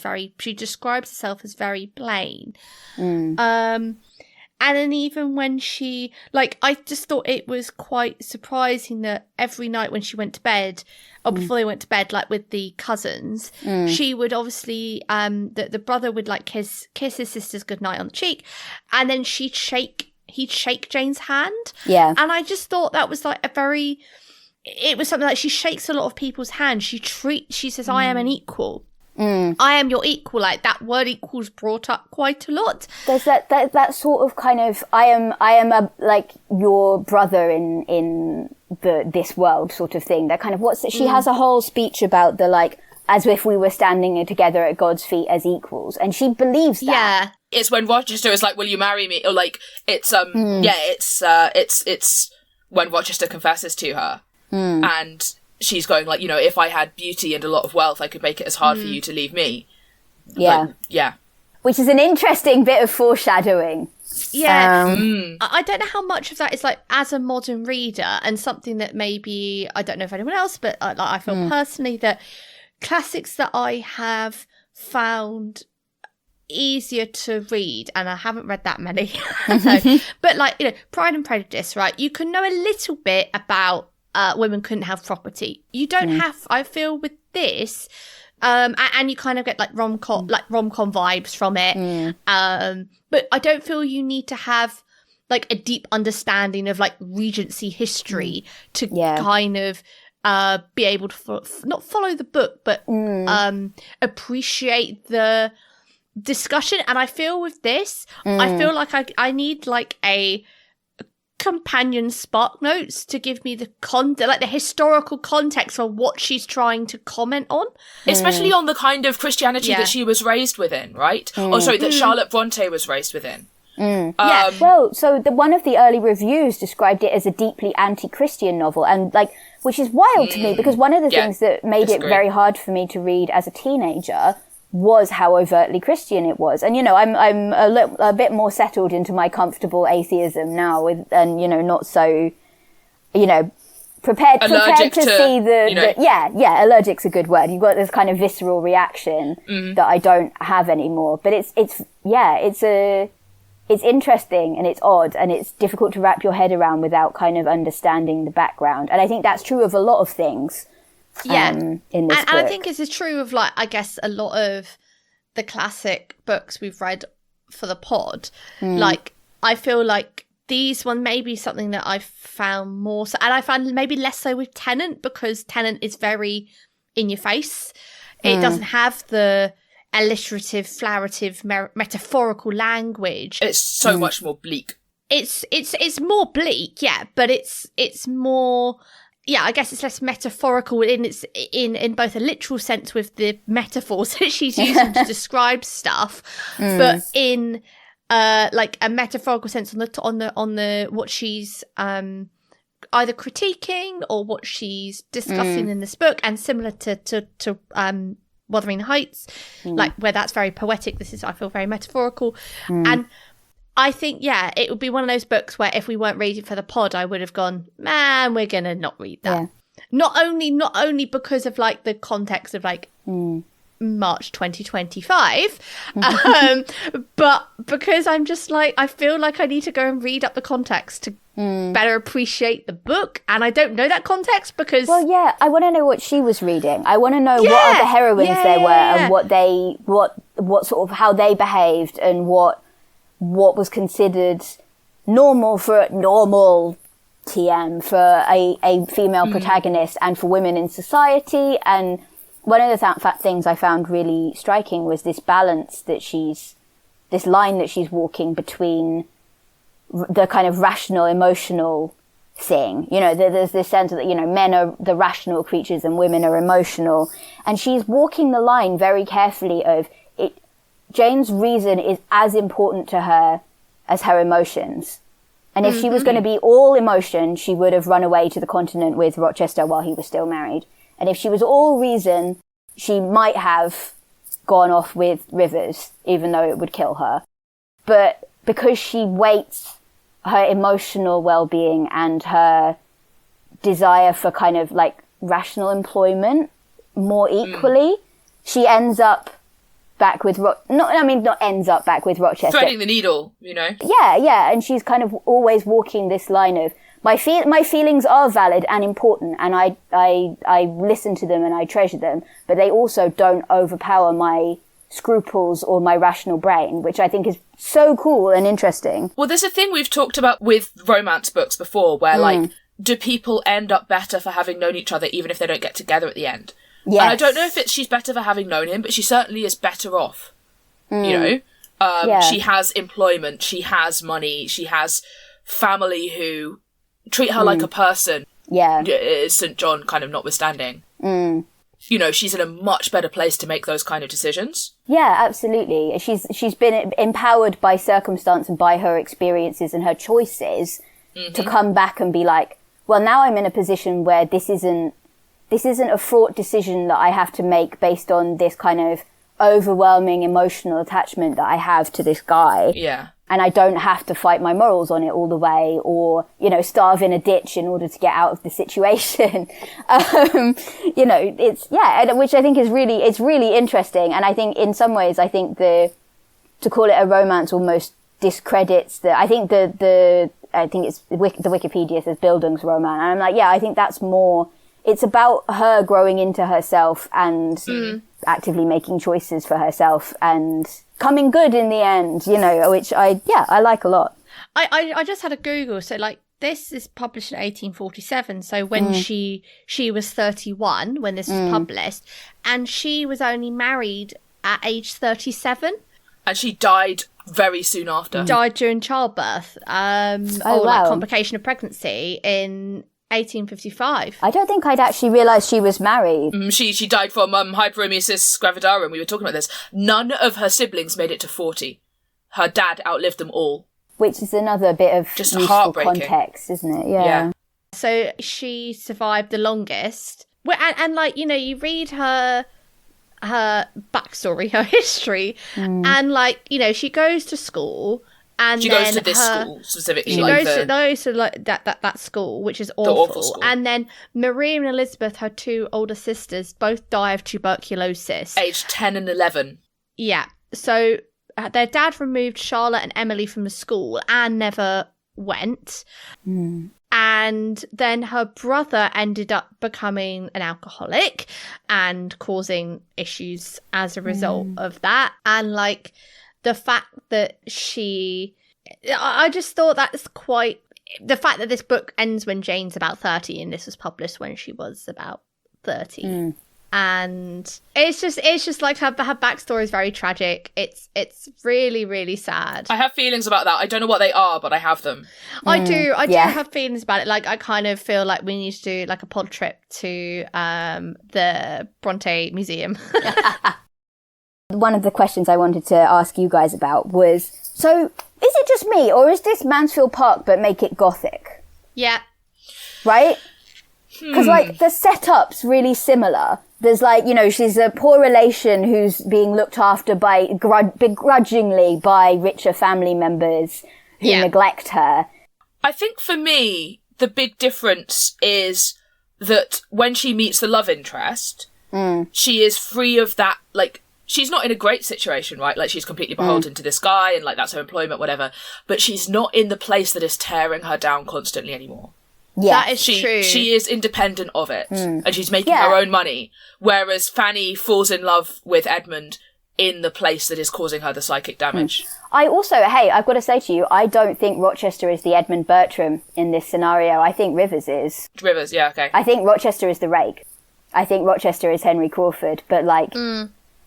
describes herself as very plain. And then even when she, I just thought it was quite surprising that every night when she went to bed, or before they went to bed, with the cousins, she would obviously, the brother would kiss his sister's goodnight on the cheek, and then he'd shake Jane's hand. Yeah. And I just thought that was it was something she shakes a lot of people's hands. She says, I am an equal. I am your equal. That word equal's brought up quite a lot. There's that sort of kind of I am your brother in this world sort of thing. That kind of she has a whole speech about the as if we were standing together at God's feet as equals, and she believes that. Yeah. It's when Rochester is like, will you marry me? Or it's when Rochester confesses to her and she's going if I had beauty and a lot of wealth, I could make it as hard for you to leave me. Yeah. Which is an interesting bit of foreshadowing. Yeah. I don't know how much of that is as a modern reader, and something that maybe, I don't know if anyone else, but I feel personally that classics that I have found easier to read, and I haven't read that many, but Pride and Prejudice, right? You can know a little bit about women couldn't have property. You don't have, I feel, with this, and you kind of get rom-com vibes from it. But I don't feel you need to have a deep understanding of Regency history to kind of be able to not follow the book, but appreciate the discussion. And I feel with this, I feel I need a companion spark notes to give me the the historical context for what she's trying to comment on, especially on the kind of Christianity that she was raised within, right? That Charlotte Brontë was raised within. Well, so one of the early reviews described it as a deeply anti-Christian novel, and which is wild to me, because one of the things that made it very hard for me to read as a teenager was how overtly Christian it was. And, I'm a bit more settled into my comfortable atheism now and, not so, prepared to see allergic's a good word. You've got this kind of visceral reaction that I don't have anymore. But it's interesting and it's odd and it's difficult to wrap your head around without kind of understanding the background. And I think that's true of a lot of things. In this book. And I think this is true of I guess a lot of the classic books we've read for the pod. I feel these one may be something that I've found more so, and I found maybe less so with Tennant, because Tennant is very in your face. It doesn't have the alliterative, flourative, metaphorical language. It's so much more bleak. It's more bleak, but it's more. Yeah, I guess it's less metaphorical in both a literal sense with the metaphors that she's using to describe stuff, but in a metaphorical sense on the what she's either critiquing or what she's discussing in this book, and similar to Wuthering Heights, like where that's very poetic. This is, I feel, very metaphorical. And I think, it would be one of those books where if we weren't reading for the pod, I would have gone, man, we're going to not read that. Yeah. Not only because of like the context of like March 2025, but because I'm just like, I feel like I need to go and read up the context to better appreciate the book, and I don't know that context because I want to know what she was reading. I want to know what other heroines there were and what sort of how they behaved and what was considered normal for normal TM for a female protagonist and for women in society. And one of the things I found really striking was this balance that this line that she's walking between the kind of rational, emotional thing. You know, there's this sense that, you know, men are the rational creatures and women are emotional. And she's walking the line very carefully of it. Jane's reason is as important to her as her emotions. And if she was going to be all emotion, she would have run away to the continent with Rochester while he was still married. And if she was all reason, she might have gone off with Rivers, even though it would kill her. But because she weights her emotional well-being and her desire for kind of like rational employment more equally, she ends up back with not ends up back with Rochester. Threading the needle, you know? Yeah. And she's kind of always walking this line of, my feelings are valid and important, and I listen to them and I treasure them, but they also don't overpower my scruples or my rational brain, which I think is so cool and interesting. Well, there's a thing we've talked about with romance books before, where like, do people end up better for having known each other even if they don't get together at the end? Yes. And I don't know if she's better for having known him, but she certainly is better off. You know, she has employment, she has money, she has family who treat her like a person. Yeah. St. John kind of notwithstanding. You know, she's in a much better place to make those kind of decisions. Yeah, absolutely. She's been empowered by circumstance and by her experiences and her choices to come back and be like, well, now I'm in a position where this isn't a fraught decision that I have to make based on this kind of overwhelming emotional attachment that I have to this guy. Yeah. And I don't have to fight my morals on it all the way, or, you know, starve in a ditch in order to get out of the situation. You know, which I think is really interesting. And I think in some ways, I think to call it a romance almost discredits I think it's the Wikipedia says Bildungsroman. And I'm like, I think that's more, it's about her growing into herself and actively making choices for herself and coming good in the end, you know, which I like a lot. I just had a Google. So like this is published in 1847. So when she was 31 when this was published, and she was only married at age 37. And she died very soon after. Died during childbirth. Like complication of pregnancy in 1855. I don't think I'd actually realised she was married. She died from hyperemesis gravidarum. We were talking about this. None of her siblings made it to 40. Her dad outlived them all. Which is another bit of just useful context, isn't it? Yeah. So she survived the longest. And like, you know, you read her backstory, her history, and like, you know, she goes to school. And she goes to this school specifically. She goes to like that school, which is awful. School. And then Maria and Elizabeth, her two older sisters, both die of tuberculosis. Aged 10 and 11. Yeah. So their dad removed Charlotte and Emily from the school. Anne never went. And then her brother ended up becoming an alcoholic and causing issues as a result of that. And like, the fact that I just thought that's quite, the fact that this book ends when Jane's about 30 and this was published when she was about 30. And it's just like her backstory is very tragic. It's really, really sad. I have feelings about that. I don't know what they are, but I have them. I do have feelings about it. Like, I kind of feel like we need to do like a pod trip to the Brontë Museum. One of the questions I wanted to ask you guys about was, so is it just me, or is this Mansfield Park but make it Gothic? Yeah. Right? Because like the setup's really similar. There's like, you know, she's a poor relation who's being looked after by begrudgingly by richer family members who neglect her. I think for me, the big difference is that when she meets the love interest, she is free of that, like, she's not in a great situation, right? Like, she's completely beholden to this guy and, like, that's her employment, whatever. But she's not in the place that is tearing her down constantly anymore. Yeah, that is true. She is independent of it, and she's making her own money. Whereas Fanny falls in love with Edmund in the place that is causing her the psychic damage. I also, I've got to say to you, I don't think Rochester is the Edmund Bertram in this scenario. I think Rivers is. Rivers, yeah, okay. I think Rochester is the rake. I think Rochester is Henry Crawford, but like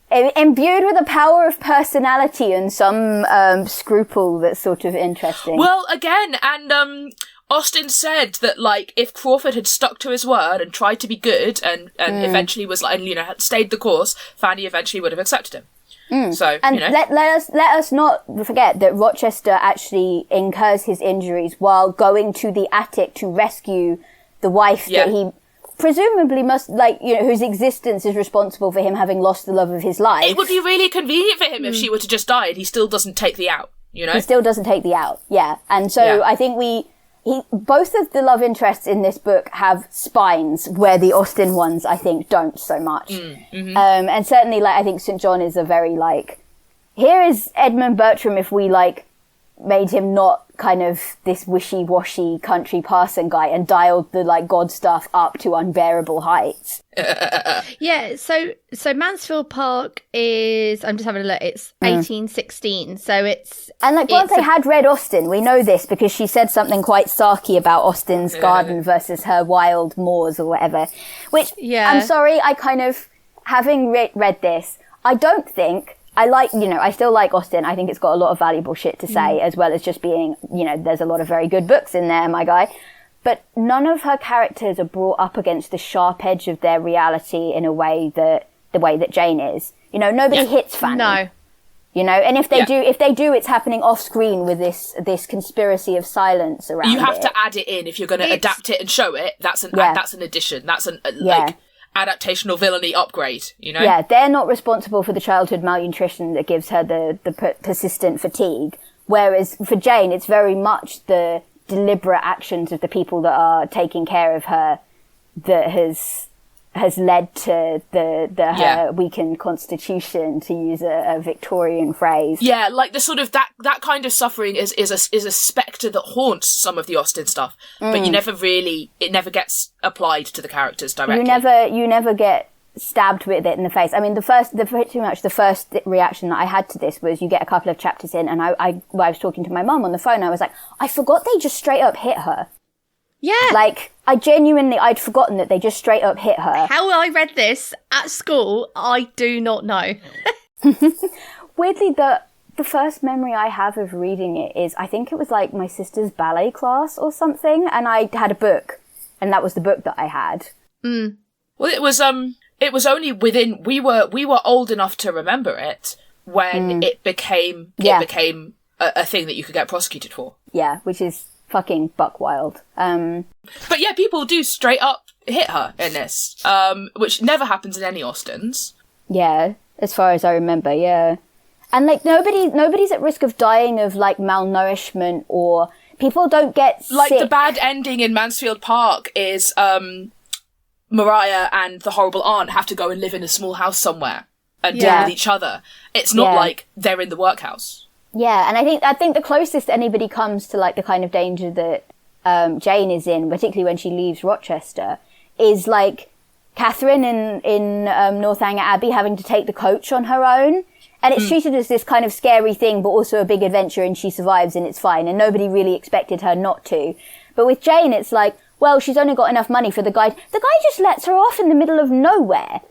imbued with a power of personality and some scruple that's sort of interesting. Well, again, and Austen said that, like, if Crawford had stuck to his word and tried to be good and eventually was like, and, you know, had stayed the course, Fanny eventually would have accepted him. So, and you know. let us not forget that Rochester actually incurs his injuries while going to the attic to rescue the wife that he presumably must, like, you know, whose existence is responsible for him having lost the love of his life. It would be really convenient for him if she were to just die and he still doesn't take the out, you know? He still doesn't take the out, And so I think both of the love interests in this book have spines where the Austen ones, I think, don't so much. And certainly, like, I think St. John is a very, like, here is Edmund Bertram if we, like, made him not kind of this wishy-washy country parson guy and dialed the, like, God stuff up to unbearable heights. So Mansfield Park is, I'm just having a look, it's 1816, so it's... And, like, Brontë had read Austen, we know this, because she said something quite sarky about Austen's garden versus her wild moors or whatever, which, I'm sorry, I kind of, having read this, I don't think... I still like Austen. I think it's got a lot of valuable shit to say, as well as just being, you know, there's a lot of very good books in there, my guy. But none of her characters are brought up against the sharp edge of their reality in the way that Jane is. You know, nobody hits Fanny. No. You know, and if they do, it's happening off screen with this conspiracy of silence around it. You have to add it in if you're going to adapt it and show it. That's an addition. That's like adaptational villainy upgrade, you know? Yeah, they're not responsible for the childhood malnutrition that gives her the persistent fatigue. Whereas for Jane, it's very much the deliberate actions of the people that are taking care of her that has led to her weakened constitution, to use a Victorian phrase. Yeah, like the sort of that kind of suffering is a spectre that haunts some of the Austen stuff, but it never gets applied to the characters directly. You never get stabbed with it in the face. I mean, pretty much the first reaction that I had to this was, you get a couple of chapters in, and I was talking to my mum on the phone. I was like, I forgot they just straight up hit her. Yeah. Like, I'd forgotten that they just straight up hit her. How I read this at school, I do not know. Weirdly, the first memory I have of reading it is, I think it was like my sister's ballet class or something, and I had a book, and that was the book that I had. Well, it was only within, we were old enough to remember it when it became a thing that you could get prosecuted for. Yeah, which is fucking buck wild. But yeah, people do straight up hit her in this, which never happens in any Austens. Yeah, as far as I remember, yeah. And like nobody's at risk of dying of like malnourishment, or people don't get like sick. The bad ending in Mansfield Park is Maria and the horrible aunt have to go and live in a small house somewhere and deal with each other. It's not like they're in the workhouse. Yeah, and I think the closest anybody comes to like the kind of danger that Jane is in, particularly when she leaves Rochester, is like Catherine in Northanger Abbey having to take the coach on her own. And it's treated as this kind of scary thing, but also a big adventure, and she survives and it's fine. And nobody really expected her not to. But with Jane, it's like, well, she's only got enough money for the guide. The guy just lets her off in the middle of nowhere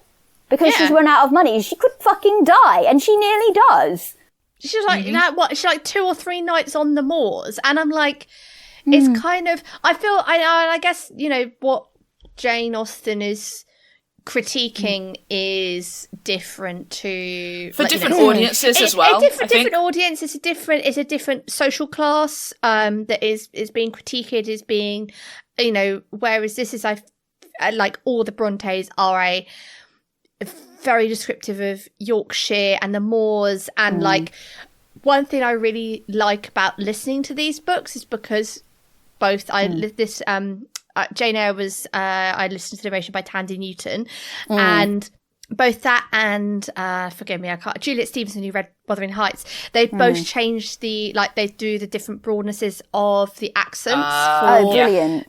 because she's run out of money. She could fucking die, and she nearly does. She's like, she's like 2 or 3 nights on the moors. And I'm like, it's kind of, I guess, you know, what Jane Austen is critiquing is different to... For like, different audiences as well. Different audiences, it's a different social class that is being critiqued, is being, you know, whereas this is, like all the Brontes are very descriptive of Yorkshire and the moors. And like, one thing I really like about listening to these books is because both Jane Eyre was I listened to the narration by Tandy Newton, and both that and forgive me, I can't. Juliet Stevenson, who read Wuthering Heights, they both changed they do the different broadnesses of the accents. Brilliant!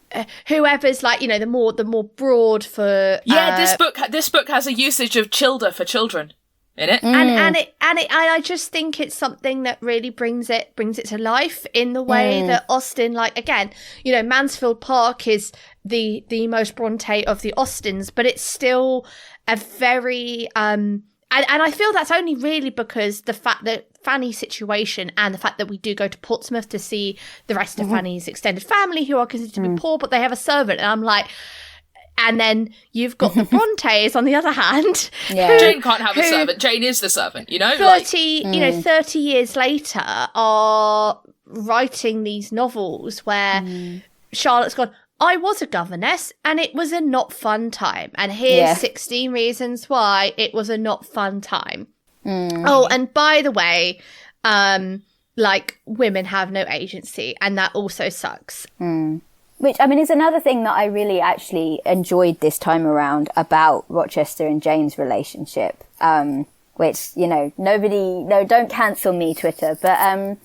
Whoever's like, you know, the more broad for This book has a usage of childer for children in it, and I just think it's something that really brings it to life in the way that Austen, like, again, you know, Mansfield Park is the most Brontë of the Austens, but it's still a very and I feel that's only really because the fact that Fanny's situation and the fact that we do go to Portsmouth to see the rest of Fanny's extended family, who are considered to be poor, but they have a servant, and I'm like. And then you've got the Brontes on the other hand. Yeah. Jane can't have a servant. Jane is the servant, you know? 30 years later are writing these novels where Charlotte's gone, I was a governess and it was a not fun time. And here's 16 reasons why it was a not fun time. Oh, and by the way, like, women have no agency, and that also sucks. Which, I mean, is another thing that I really actually enjoyed this time around about Rochester and Jane's relationship. Which, you know, don't cancel me, Twitter, but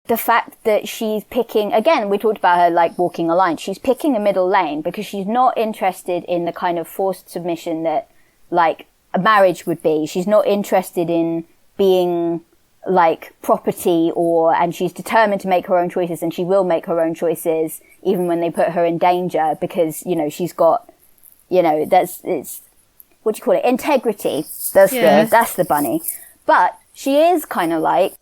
the fact that she's picking, again, we talked about her, like, walking a line. She's picking a middle lane because she's not interested in the kind of forced submission that, like, a marriage would be. She's not interested in being, like, property and she's determined to make her own choices, and she will make her own choices even when they put her in danger, because, you know, she's got, you know, it's what do you call it? Integrity. That's the bunny. But she is kind of like,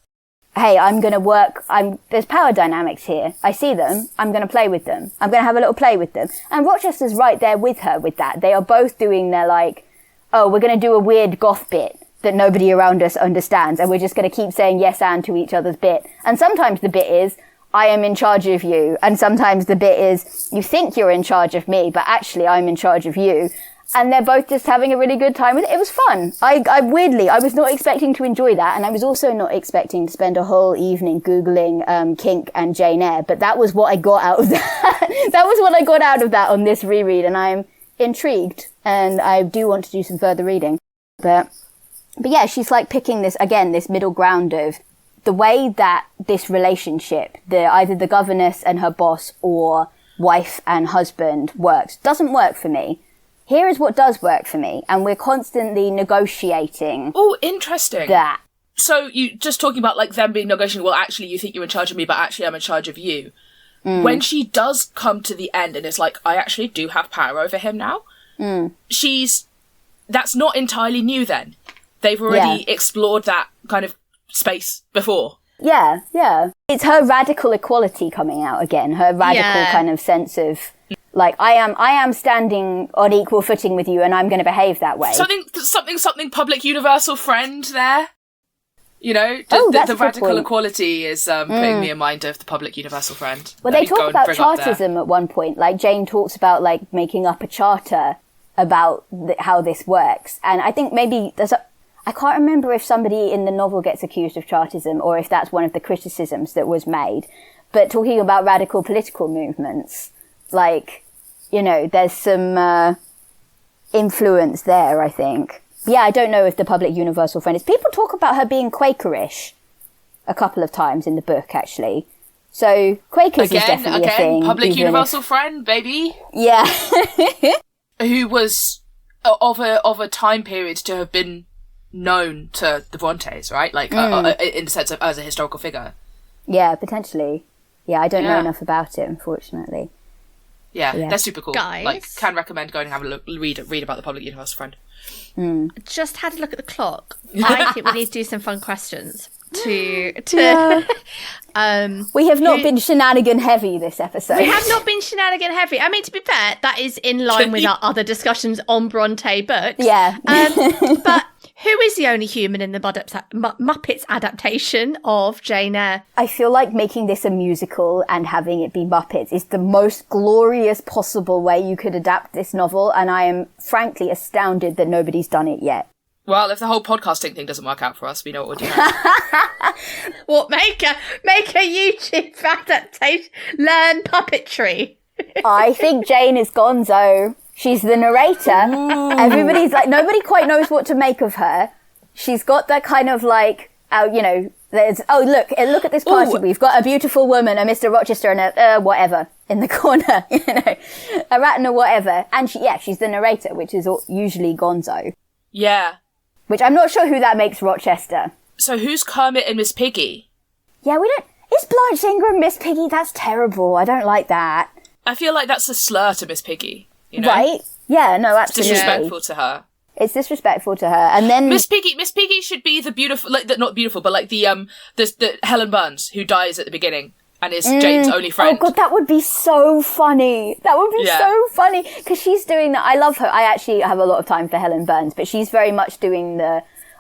hey, I'm going to work. There's power dynamics here. I see them. I'm going to play with them. I'm going to have a little play with them. And Rochester's right there with her with that. They are both doing their, like, oh, we're going to do a weird goth bit that nobody around us understands, and we're just going to keep saying yes and to each other's bit. And sometimes the bit is, I am in charge of you. And sometimes the bit is, you think you're in charge of me, but actually I'm in charge of you. And they're both just having a really good time with it. It was fun. I weirdly, I was not expecting to enjoy that. And I was also not expecting to spend a whole evening Googling Kink and Jane Eyre. But that was what I got out of that. That was what I got out of that on this reread. And I'm intrigued. And I do want to do some further reading. But yeah, she's like picking this, again, this middle ground of the way that this relationship, either the governess and her boss or wife and husband works, doesn't work for me. Here is what does work for me. And we're constantly negotiating. Oh, interesting. That. So you just talking about, like, them being negotiating, well, actually, you think you're in charge of me, but actually I'm in charge of you. When she does come to the end and it's like, I actually do have power over him now, that's not entirely new then. They've already explored that kind of space before. Yeah. It's her radical equality coming out again. Her radical kind of sense of, like, I am standing on equal footing with you, and I'm going to behave that way. Something public universal friend there. You know, the radical equality is putting me in mind of the public universal friend. Well, they talk about chartism at one point. Like, Jane talks about, like, making up a charter about how this works. And I think maybe I can't remember if somebody in the novel gets accused of chartism or if that's one of the criticisms that was made. But talking about radical political movements, like, you know, there's some influence there, I think. Yeah, I don't know if the public universal friend is. People talk about her being Quakerish a couple of times in the book, actually. So Quakers is definitely a thing. Public universal friend, baby. Yeah. Who was of a time period to have been known to the Brontes, right? Like, in the sense of as a historical figure. Yeah, potentially. Yeah, I don't know enough about it, unfortunately. Yeah, they're super cool. Guys. Like, can recommend going and have a look, read about the public universal friend. Just had a look at the clock. I think we need to do some fun questions to we have not been shenanigan heavy this episode. We have not been shenanigan heavy. I mean, to be fair, that is in line with our other discussions on Brontë books. Yeah. But Who is the only human in the Muppets adaptation of Jane Eyre? I feel like making this a musical and having it be Muppets is the most glorious possible way you could adapt this novel, and I am frankly astounded that nobody's done it yet. Well, if the whole podcasting thing doesn't work out for us, we know what we're doing. What, make a YouTube adaptation, learn puppetry. I think Jane is Gonzo. She's the narrator. Ooh. Everybody's like, nobody quite knows what to make of her. She's got that kind of like, there's, look at this party. Ooh. We've got a beautiful woman, a Mr. Rochester, and a whatever in the corner, a rat and a whatever. And she's the narrator, which is usually Gonzo. Yeah. Which I'm not sure who that makes Rochester. So who's Kermit and Miss Piggy? Yeah, is Blanche Ingram Miss Piggy? That's terrible. I don't like that. I feel like that's a slur to Miss Piggy. You know? Right? Yeah, no, absolutely. It's disrespectful to her. It's disrespectful to her. And then Miss Piggy should be the beautiful, like not beautiful, but like the Helen Burns who dies at the beginning and is Jane's only friend. Oh god, that would be so funny. That would be so funny because she's doing that. I love her. I actually have a lot of time for Helen Burns, but she's very much doing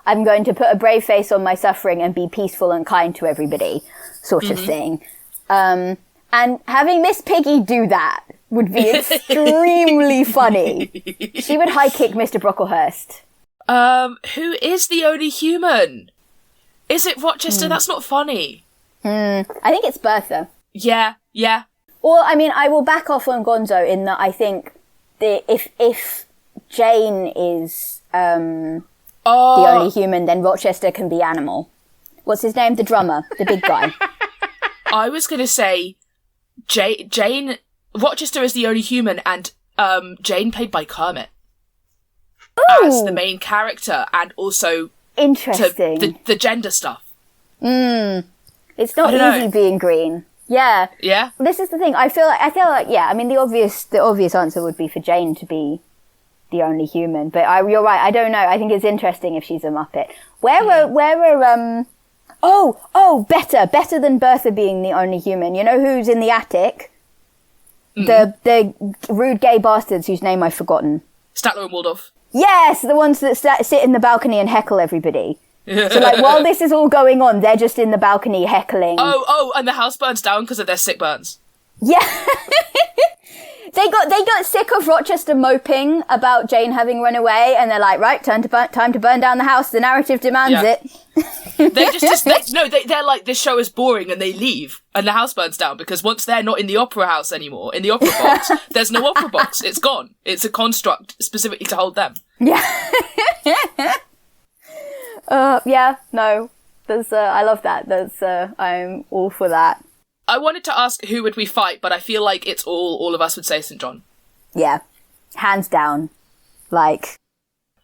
I'm going to put a brave face on my suffering and be peaceful and kind to everybody sort of thing. And having Miss Piggy do that would be extremely funny. She would high kick Mr. Brocklehurst. Who is the only human? Is it Rochester? That's not funny. I think it's Bertha. Yeah. Or, I mean, I will back off on Gonzo in that I think if Jane is the only human, then Rochester can be animal. What's his name? The drummer, the big guy. I was going to say Jane... Rochester is the only human, and Jane played by Kermit as the main character, and also interesting the gender stuff. It's not easy being green. Yeah. This is the thing. I feel like yeah. I mean, the obvious answer would be for Jane to be the only human, but you're right. I don't know. I think it's interesting if she's a Muppet. Better than Bertha being the only human. You know who's in the attic? The rude gay bastards whose name I've forgotten. Statler and Waldorf. Yes, the ones that sit in the balcony and heckle everybody. So, like, while this is all going on, they're just in the balcony heckling. Oh, and the house burns down because of their sick burns. Yeah. They got sick of Rochester moping about Jane having run away, and they're like, right, time to burn down the house. The narrative demands it. They're like, this show is boring, and they leave, and the house burns down because once they're not in the opera house anymore, in the opera box, there's no opera box. It's gone. It's a construct specifically to hold them. Yeah. I love that. I'm all for that. I wanted to ask who would we fight, but I feel like it's all of us would say St. John. Yeah. Hands down. Like.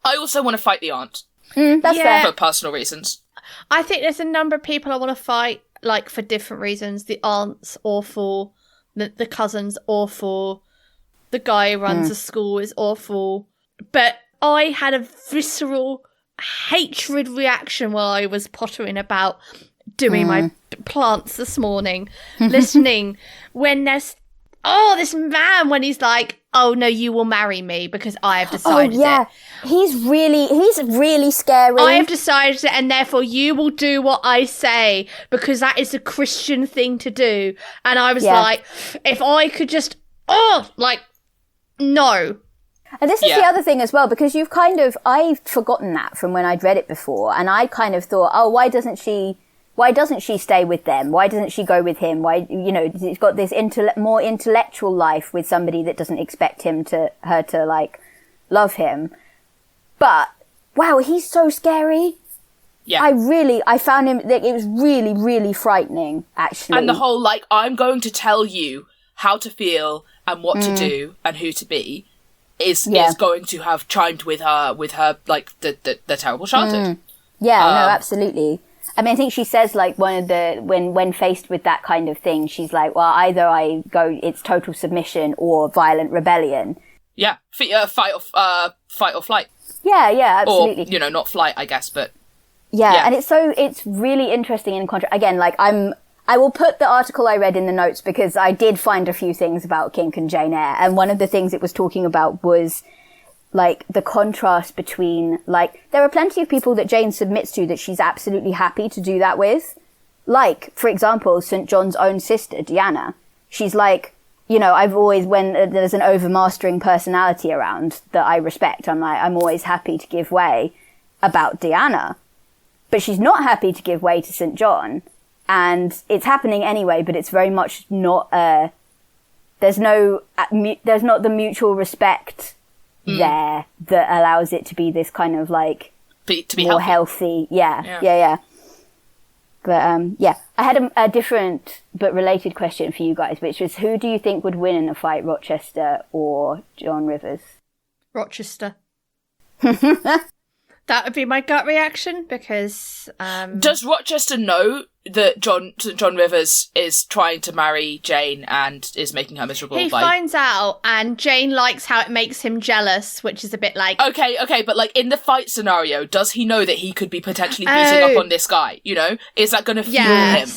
I also want to fight the aunt. That's fair. For personal reasons. I think there's a number of people I want to fight, like, for different reasons. The aunt's awful. The cousin's awful. The guy who runs the school is awful. But I had a visceral hatred reaction while I was pottering about doing my plants this morning, listening when there's this man when he's like, oh no, you will marry me because I have decided it. He's really scary. I have decided it, and therefore you will do what I say because that is a Christian thing to do. And I was like, if I could just no. And this is the other thing as well, because I've forgotten that from when I'd read it before, and I kind of thought, why doesn't she stay with them? Why doesn't she go with him? Why, he's got this more intellectual life with somebody that doesn't expect her to like love him. But wow, he's so scary. Yeah. I found him, it was really, really frightening, actually. And the whole, like, I'm going to tell you how to feel and what to do and who to be is going to have chimed with her like, the terrible childhood. Yeah, no, absolutely. I mean, I think she says, like, when faced with that kind of thing, she's like, well, either it's total submission or violent rebellion. Yeah. Fight or flight. Yeah, absolutely. Or, not flight, I guess, but... Yeah, and it's really interesting in contrast. Again, like, I will put the article I read in the notes because I did find a few things about Kink and Jane Eyre, and one of the things it was talking about was like, the contrast between, like, there are plenty of people that Jane submits to that she's absolutely happy to do that with. Like, for example, St. John's own sister, Diana. She's like, you know, I've always, when there's an overmastering personality around that I respect, I'm like, I'm always happy to give way about Diana. But she's not happy to give way to St. John. And it's happening anyway, but it's very much not, there's not the mutual respect there that allows it to be this kind of like, to be more healthy. Yeah. But, I had a different but related question for you guys, which was, who do you think would win in a fight, Rochester or John Rivers? Rochester. That would be my gut reaction, because... Does Rochester know that John Rivers is trying to marry Jane and is making her miserable? He finds out, and Jane likes how it makes him jealous, which is a bit like... Okay, but like in the fight scenario, does he know that he could be potentially beating up on this guy, you know? Is that going to fuel him?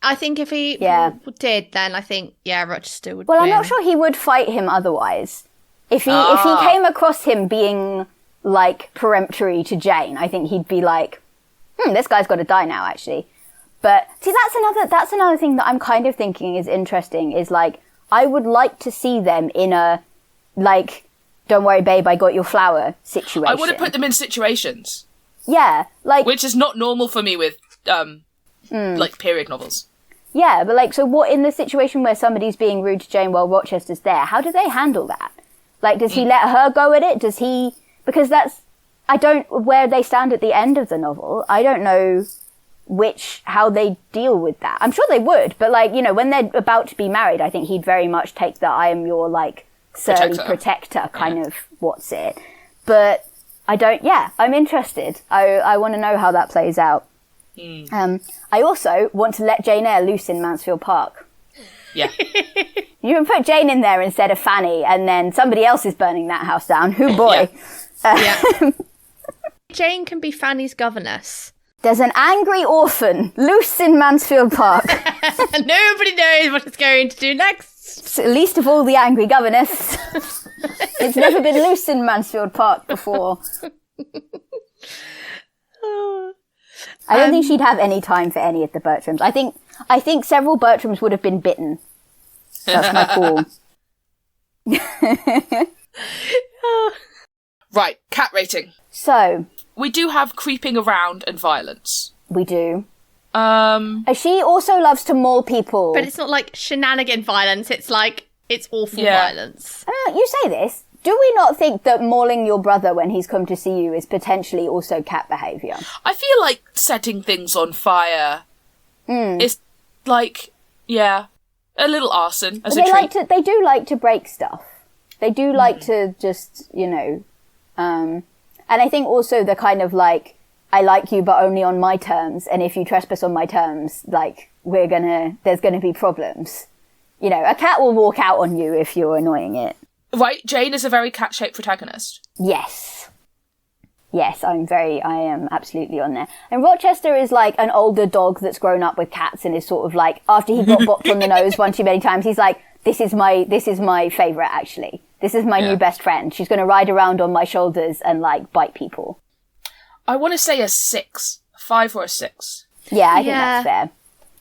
I think if he did, then I think, Rochester would Well, win. I'm not sure he would fight him otherwise. If he came across him being... like, peremptory to Jane, I think he'd be like, this guy's got to die now, actually. But, see, that's another thing that I'm kind of thinking is interesting, is, like, I would like to see them in a, like, don't worry, babe, I got your flower situation. I would have put them in situations. Yeah, like... which is not normal for me with, like, period novels. Yeah, but, like, so what, in the situation where somebody's being rude to Jane while Rochester's there, how do they handle that? Like, does he let her go at it? Does he... Because where they stand at the end of the novel, I don't know how they deal with that. I'm sure they would, but like, you know, when they're about to be married, I think he'd very much take the I am your, like, surly protector kind of what's it. But I'm interested. I want to know how that plays out. I also want to let Jane Eyre loose in Mansfield Park. Yeah. You can put Jane in there instead of Fanny, and then somebody else is burning that house down. Who boy? Yeah. Jane can be Fanny's governess. There's an angry orphan loose in Mansfield Park. Nobody knows what it's going to do next. Least of all the angry governess. It's never been loose in Mansfield Park before. I don't think she'd have any time for any of the Bertrams. I think several Bertrams would have been bitten. That's my call. Right, cat rating. So. We do have creeping around and violence. We do. She also loves to maul people. But it's not like shenanigan violence, it's like, it's awful violence. You say this. Do we not think that mauling your brother when he's come to see you is potentially also cat behaviour? I feel like setting things on fire is like, a little arson as a treat. They do like to break stuff. They do like to just, you know... and I think also the kind of like, I like you but only on my terms, and if you trespass on my terms, like, there's gonna be problems. You know, a cat will walk out on you if you're annoying it. Right, Jane is a very cat-shaped protagonist. Yes, I am absolutely on there. And Rochester is like an older dog that's grown up with cats and is sort of like, after he got bopped on the nose one too many times, he's like, this is my favourite, actually. This is my new best friend. She's going to ride around on my shoulders and, like, bite people. I want to say a 6. 5 or a 6. Yeah, I think that's fair.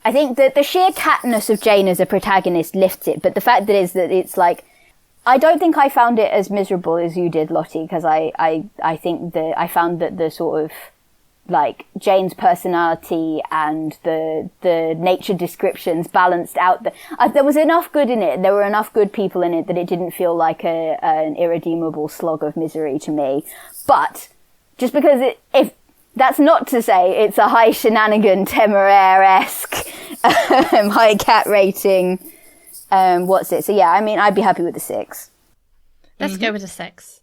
I think that the sheer catness of Jane as a protagonist lifts it, but the fact that it's like, I don't think I found it as miserable as you did, Lottie, because I think that I found that the sort of, like, Jane's personality and the nature descriptions balanced out. There was enough good in it. There were enough good people in it that it didn't feel like an irredeemable slog of misery to me. But just because if that's not to say it's a high shenanigan, Temeraire-esque, high cat rating. What's it? So yeah, I mean, I'd be happy with a 6. Let's go with a 6.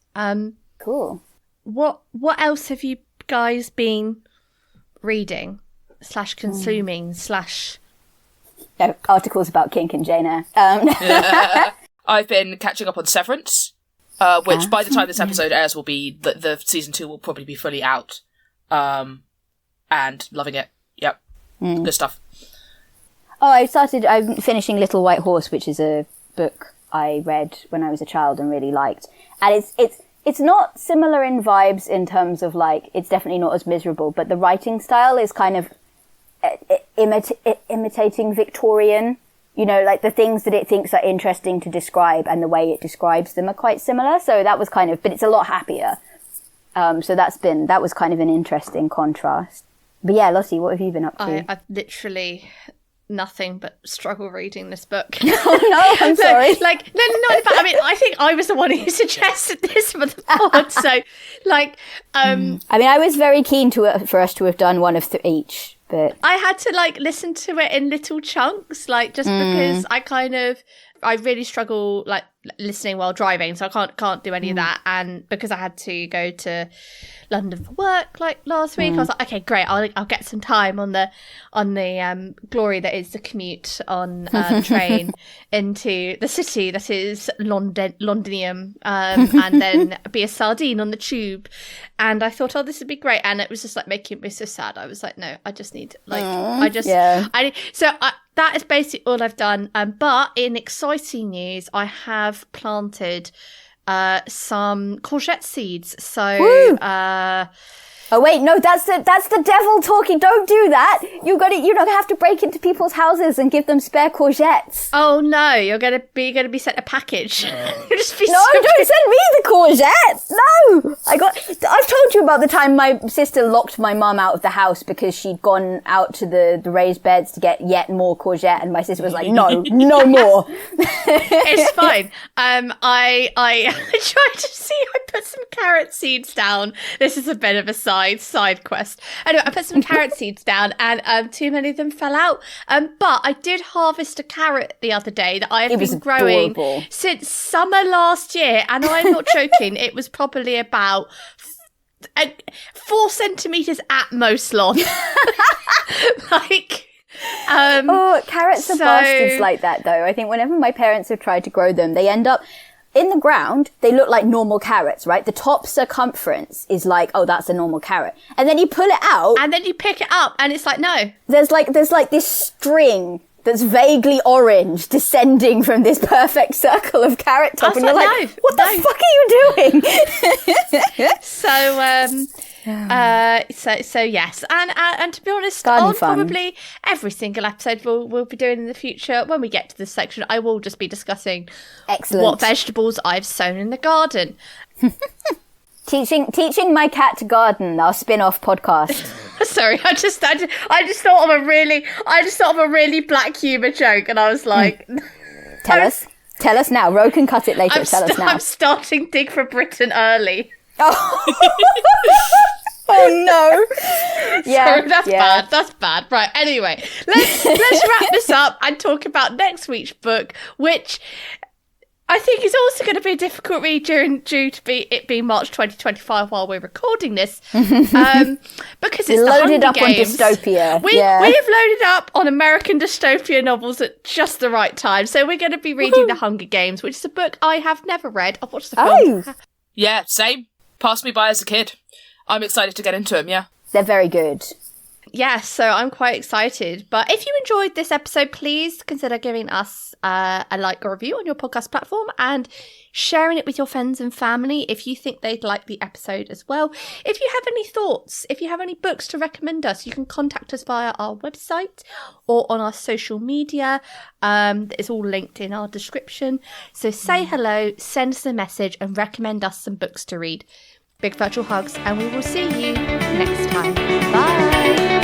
Cool. What else have you guys been reading / consuming / No, articles about kink and Jane Eyre. I've been catching up on Severance, which by the time this episode airs will be the season 2 will probably be fully out, and loving it. Yep, good stuff. Oh, I'm finishing Little White Horse, which is a book I read when I was a child and really liked. And it's not similar in vibes in terms of like, it's definitely not as miserable, but the writing style is kind of imitating Victorian, you know, like the things that it thinks are interesting to describe and the way it describes them are quite similar. So that was kind of, but it's a lot happier. So that was kind of an interesting contrast. But yeah, Lottie, what have you been up to? I've literally nothing but struggle reading this book. Oh no, I'm sorry. I mean, I think I was the one who suggested this for the pod. So, I mean, I was very keen for us to have done one of each, but I had to listen to it in little chunks, just because I really struggle listening while driving, so I can't do any of that. And because I had to go to London for work last week, I was like, okay, great, I'll get some time on the glory that is the commute on train into the city that is Londinium, and then be a sardine on the tube. And I thought, oh, this would be great. And it was just making me so sad. I was like, no, I just need that is basically all I've done. But in exciting news, I have planted some courgette seeds. So oh wait, no, that's the devil talking. Don't do that. You're gonna have to break into people's houses and give them spare courgettes. Oh no, you're gonna be sent a package. Don't send me the courgette. No, I've told you about the time my sister locked my mum out of the house because she'd gone out to the raised beds to get yet more courgette, and my sister was like, no more. It's fine. I tried to see. I put some carrot seeds down. This is a bit of a side quest. Anyway, I put some carrot seeds down, and too many of them fell out. But I did harvest a carrot the other day that I have been growing since summer last year, and I'm not joking. It was probably about 4 centimeters at most long. Carrots are bastards like that, though. I think whenever my parents have tried to grow them, they end up in the ground. They look like normal carrots, right? The top circumference is like, oh, that's a normal carrot. And then you pull it out. And then you pick it up and it's like, no. There's this string that's vaguely orange descending from this perfect circle of carrot top. And you're like, what the fuck are you doing? So yes, and to be honest, Garden fun. Probably every single episode we'll be doing in the future. When we get to this section, I will just be discussing what vegetables I've sown in the garden. Teaching my cat to garden, our spin-off podcast. Sorry, I just thought of a really black humour joke, and I was like, Tell us now. Ro can cut it later. Tell us now. I'm starting Dig for Britain early. Oh. Oh no! Yeah, sorry, that's bad. Right. Anyway, let's wrap this up and talk about next week's book, which I think is also going to be a difficult read due to it being March 2025 while we're recording this, because it's loaded up Hunger Games. On dystopia. We have loaded up on American dystopia novels at just the right time, so we're going to be reading The Hunger Games, which is a book I have never read. I've watched the film. Oh. Yeah, same. Passed me by as a kid. I'm excited to get into them, yeah. They're very good. Yeah, so I'm quite excited. But if you enjoyed this episode, please consider giving us a like or review on your podcast platform and sharing it with your friends and family if you think they'd like the episode as well. If you have any thoughts, if you have any books to recommend us, you can contact us via our website or on our social media. It's all linked in our description. So say hello, send us a message and recommend us some books to read. Big virtual hugs, and we will see you next time. Bye!